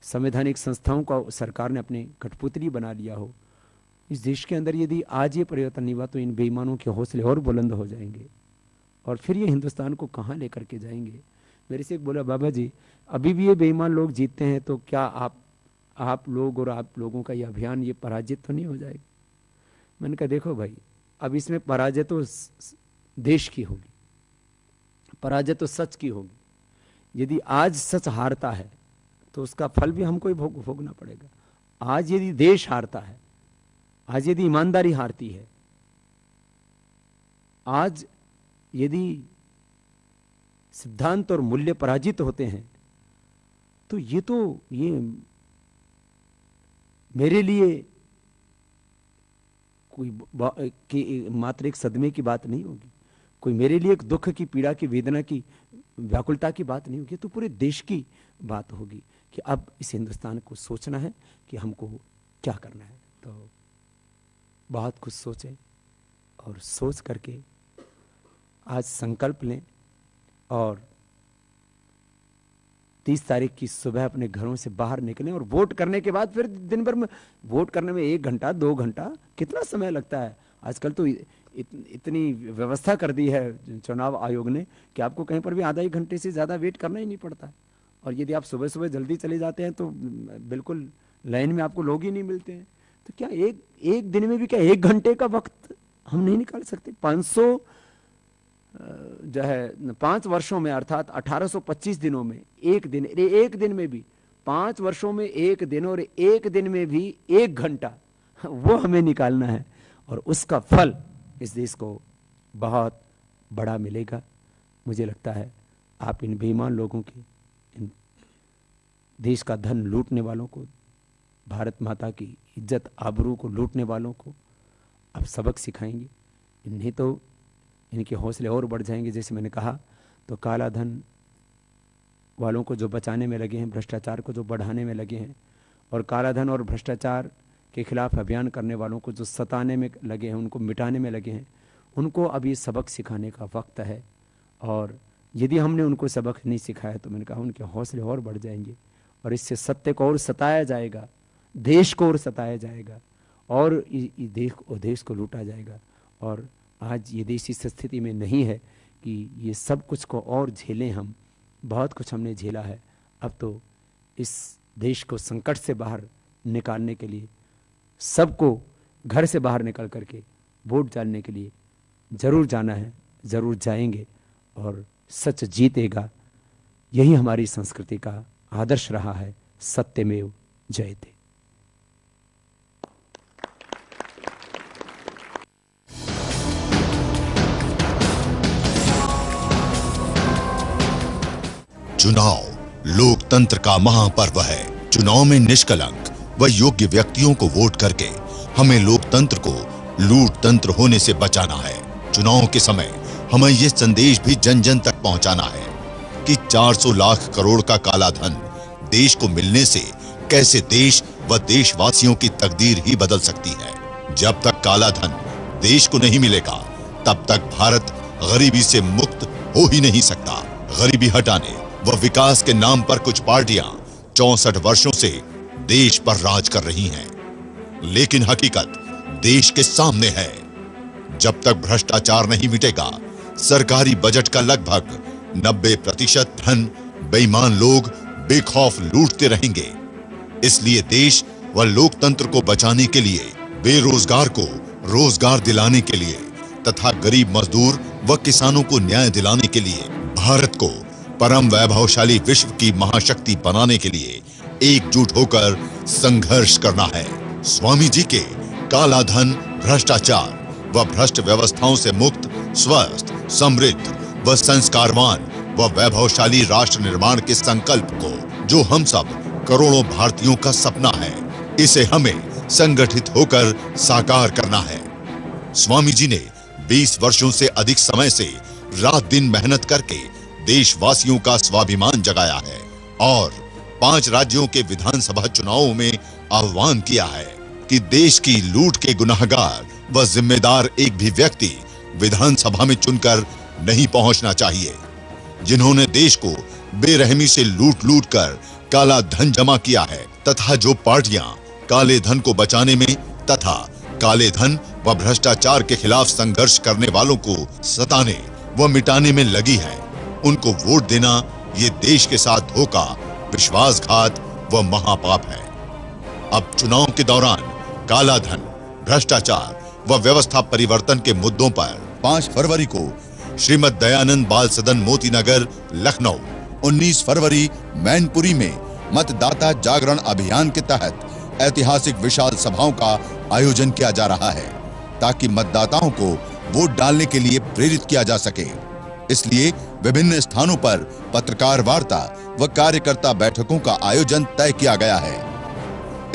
संवैधानिक संस्थाओं का सरकार ने अपनी कठपुतली बना लिया हो, इस देश के अंदर यदि आज ये परिवर्तन नहीं हुआ तो इन बेईमानों के हौसले और बुलंद हो जाएंगे और फिर ये हिंदुस्तान को कहाँ लेकर के जाएंगे। मेरे से एक बोला, बाबा जी अभी भी ये बेईमान लोग जीतते हैं तो क्या आप लोग और आप लोगों का ये अभियान ये पराजित तो नहीं हो जाएगा? मैंने कहा देखो भाई, अब इसमें पराजय तो देश की होगी, पराजय तो सच की होगी। यदि आज सच हारता है तो उसका फल भी हमको ही भोगना पड़ेगा। आज यदि देश हारता है, आज यदि ईमानदारी हारती है, आज यदि सिद्धांत और मूल्य पराजित होते हैं तो ये मेरे लिए कोई मात्र एक सदमे की बात नहीं होगी, कोई मेरे लिए एक दुख की, पीड़ा की, वेदना की, व्याकुलता की बात नहीं होगी, तो पूरे देश की बात होगी कि अब इस हिंदुस्तान को सोचना है कि हमको क्या करना है। तो बहुत कुछ सोचें और सोच करके आज संकल्प लें और 30 तारीख की सुबह अपने घरों से बाहर निकलें और वोट करने के बाद फिर दिन भर में वोट करने में 1 घंटा 2 घंटा कितना समय लगता है। आजकल तो इतनी व्यवस्था कर दी है चुनाव आयोग ने कि आपको कहीं पर भी आधा 1 घंटे से ज़्यादा वेट करना ही नहीं पड़ता। और यदि आप सुबह सुबह जल्दी चले जाते हैं तो बिल्कुल लाइन में आपको लोग ही नहीं मिलते हैं। तो क्या एक दिन में भी क्या 1 घंटे का वक्त हम नहीं निकाल सकते? 500 जो है 5 वर्षों में अर्थात 1825 दिनों में एक दिन में भी 5 वर्षों में 1 दिन और 1 दिन में भी 1 घंटा वो हमें निकालना है और उसका फल इस देश को बहुत बड़ा मिलेगा। मुझे लगता है आप इन बेईमान लोगों की, इन देश का धन लूटने वालों को, भारत माता की इज्जत आबरू को लूटने वालों को आप सबक सिखाएंगे, नहीं तो इनके हौसले और बढ़ जाएंगे। जैसे मैंने कहा तो काला धन वालों को जो बचाने में लगे हैं, भ्रष्टाचार को जो बढ़ाने में लगे हैं और काला धन और भ्रष्टाचार के खिलाफ अभियान करने वालों को जो सताने में लगे हैं, उनको मिटाने में लगे हैं, उनको अब ये सबक सिखाने का वक्त है। और यदि हमने उनको सबक नहीं सिखाया तो मैंने कहा उनके हौसले और बढ़ जाएंगे और इससे सत्य को और सताया जाएगा, देश को और सताया जाएगा और देश को लूटा जाएगा। और आज ये देश इस स्थिति में नहीं है कि ये सब कुछ को और झेलें। हम बहुत कुछ हमने झेला है, अब तो इस देश को संकट से बाहर निकालने के लिए सबको घर से बाहर निकल करके वोट डालने के लिए जरूर जाना है, जरूर जाएंगे और सच जीतेगा। यही हमारी संस्कृति का आदर्श रहा है, सत्यमेव जयते। चुनाव लोकतंत्र का महापर्व है। चुनाव में निष्कलंक व योग्य व्यक्तियों को वोट करके हमें लोकतंत्र को लूटतंत्र होने से बचाना है। चुनाव के समय हमें यह संदेश भी जन जन तक पहुंचाना है कि 400 लाख करोड़ का काला धन देश को मिलने से कैसे देश व देशवासियों की तकदीर ही बदल सकती है। जब तक काला धन देश को नहीं मिलेगा तब तक भारत गरीबी से मुक्त हो ही नहीं सकता। गरीबी हटाने व विकास के नाम पर कुछ पार्टियां 64 वर्षों से देश पर राज कर रही हैं, लेकिन हकीकत देश के सामने है। जब तक भ्रष्टाचार नहीं मिटेगा, सरकारी बजट का लगभग 90% धन बेईमान लोग बेखौफ लूटते रहेंगे। इसलिए देश व लोकतंत्र को बचाने के लिए, बेरोजगार को रोजगार दिलाने के लिए तथा गरीब मजदूर व किसानों को न्याय दिलाने के लिए भारत को परम वैभवशाली विश्व की महाशक्ति बनाने के लिए एकजुट होकर संघर्ष करना है। स्वामी जी के काला धन भ्रष्टाचार व भ्रष्ट व्यवस्थाओं से मुक्त, स्वस्थ, समृद्ध व संस्कारवान व वैभवशाली राष्ट्र निर्माण के संकल्प को, जो हम सब करोड़ों भारतीयों का सपना है, इसे हमें संगठित होकर साकार करना है। स्वामी जी ने 20 वर्षों से अधिक समय से रात दिन मेहनत करके देशवासियों का स्वाभिमान जगाया है और 5 राज्यों के विधानसभा चुनावों में आह्वान किया है कि देश की लूट के गुनाहगार व जिम्मेदार एक भी व्यक्ति विधानसभा में चुनकर नहीं पहुंचना चाहिए। जिन्होंने देश को बेरहमी से लूट कर काला धन जमा किया है तथा जो पार्टियां काले धन को बचाने में तथा काले धन व भ्रष्टाचार के खिलाफ संघर्ष करने वालों को सताने व मिटाने में लगी है, उनको वोट देना ये देश के साथ धोखा, विश्वासघात व महापाप है। अब चुनाव के दौरान काला धन, भ्रष्टाचार व व्यवस्था परिवर्तन के मुद्दों पर 5 फरवरी को श्रीमद दयानंद बाल सदन मोती नगर लखनऊ, 19 फरवरी मैनपुरी में मतदाता जागरण अभियान के तहत ऐतिहासिक विशाल सभाओं का आयोजन किया जा रहा है ताकि मतदाताओं को वोट डालने के लिए प्रेरित किया जा सके। इसलिए विभिन्न स्थानों पर पत्रकार वार्ता व कार्यकर्ता बैठकों का आयोजन तय किया गया है।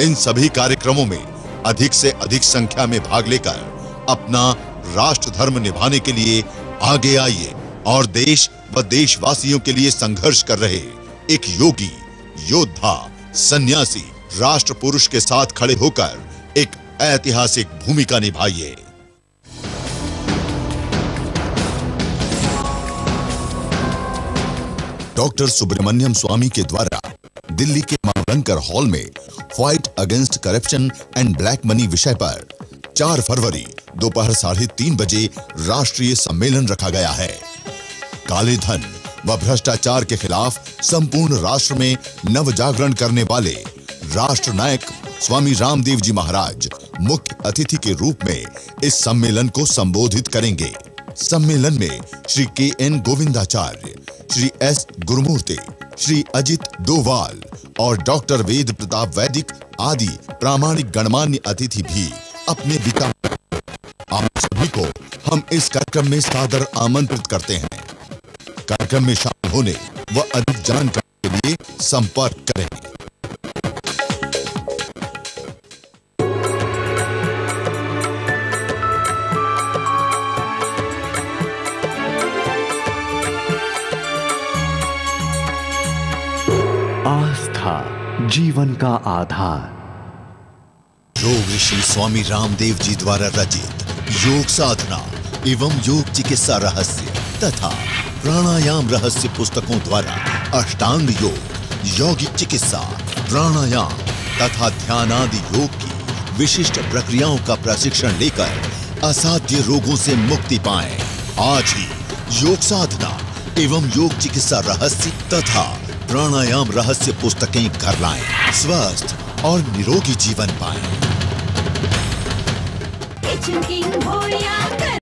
इन सभी कार्यक्रमों में अधिक से अधिक संख्या में भाग लेकर अपना राष्ट्र धर्म निभाने के लिए आगे आइए और देश व देशवासियों के लिए संघर्ष कर रहे एक योगी, योद्धा, सन्यासी, राष्ट्र पुरुष के साथ खड़े होकर एक ऐतिहासिक भूमिका निभाइए। डॉक्टर सुब्रमण्यम स्वामी के द्वारा दिल्ली के मावलंकर हॉल में fight against corruption and black money विषय पर 4 फरवरी दोपहर 3:30 बजे राष्ट्रीय सम्मेलन रखा गया है। काले धन व भ्रष्टाचार के खिलाफ संपूर्ण राष्ट्र में नव जागरण करने वाले राष्ट्र नायक स्वामी रामदेव जी महाराज मुख्य अतिथि के रूप में इस सम्मेलन को संबोधित करेंगे। सम्मेलन में श्री KN गोविंदाचार्य, श्री S गुरुमूर्ति, श्री अजित डोवाल और डॉक्टर वेद प्रताप वैदिक आदि प्रामाणिक गणमान्य अतिथि भी अपने विचार। आप सभी को हम इस कार्यक्रम में सादर आमंत्रित करते हैं। कार्यक्रम में शामिल होने व अधिक जानकारी के लिए संपर्क करें। आस्था जीवन का आधार। योग ऋषि स्वामी रामदेव जी द्वारा रचित योग साधना एवं योग चिकित्सा रहस्य तथा प्राणायाम रहस्य पुस्तकों द्वारा अष्टांग योग, यौगिक चिकित्सा, प्राणायाम तथा ध्यान आदि योग की विशिष्ट प्रक्रियाओं का प्रशिक्षण लेकर असाध्य रोगों से मुक्ति पाएं। आज ही योग साधना एवं योग चिकित्सा रहस्य तथा प्राणायाम रहस्य पुस्तकें घर लाएं, स्वस्थ और निरोगी जीवन पाएं।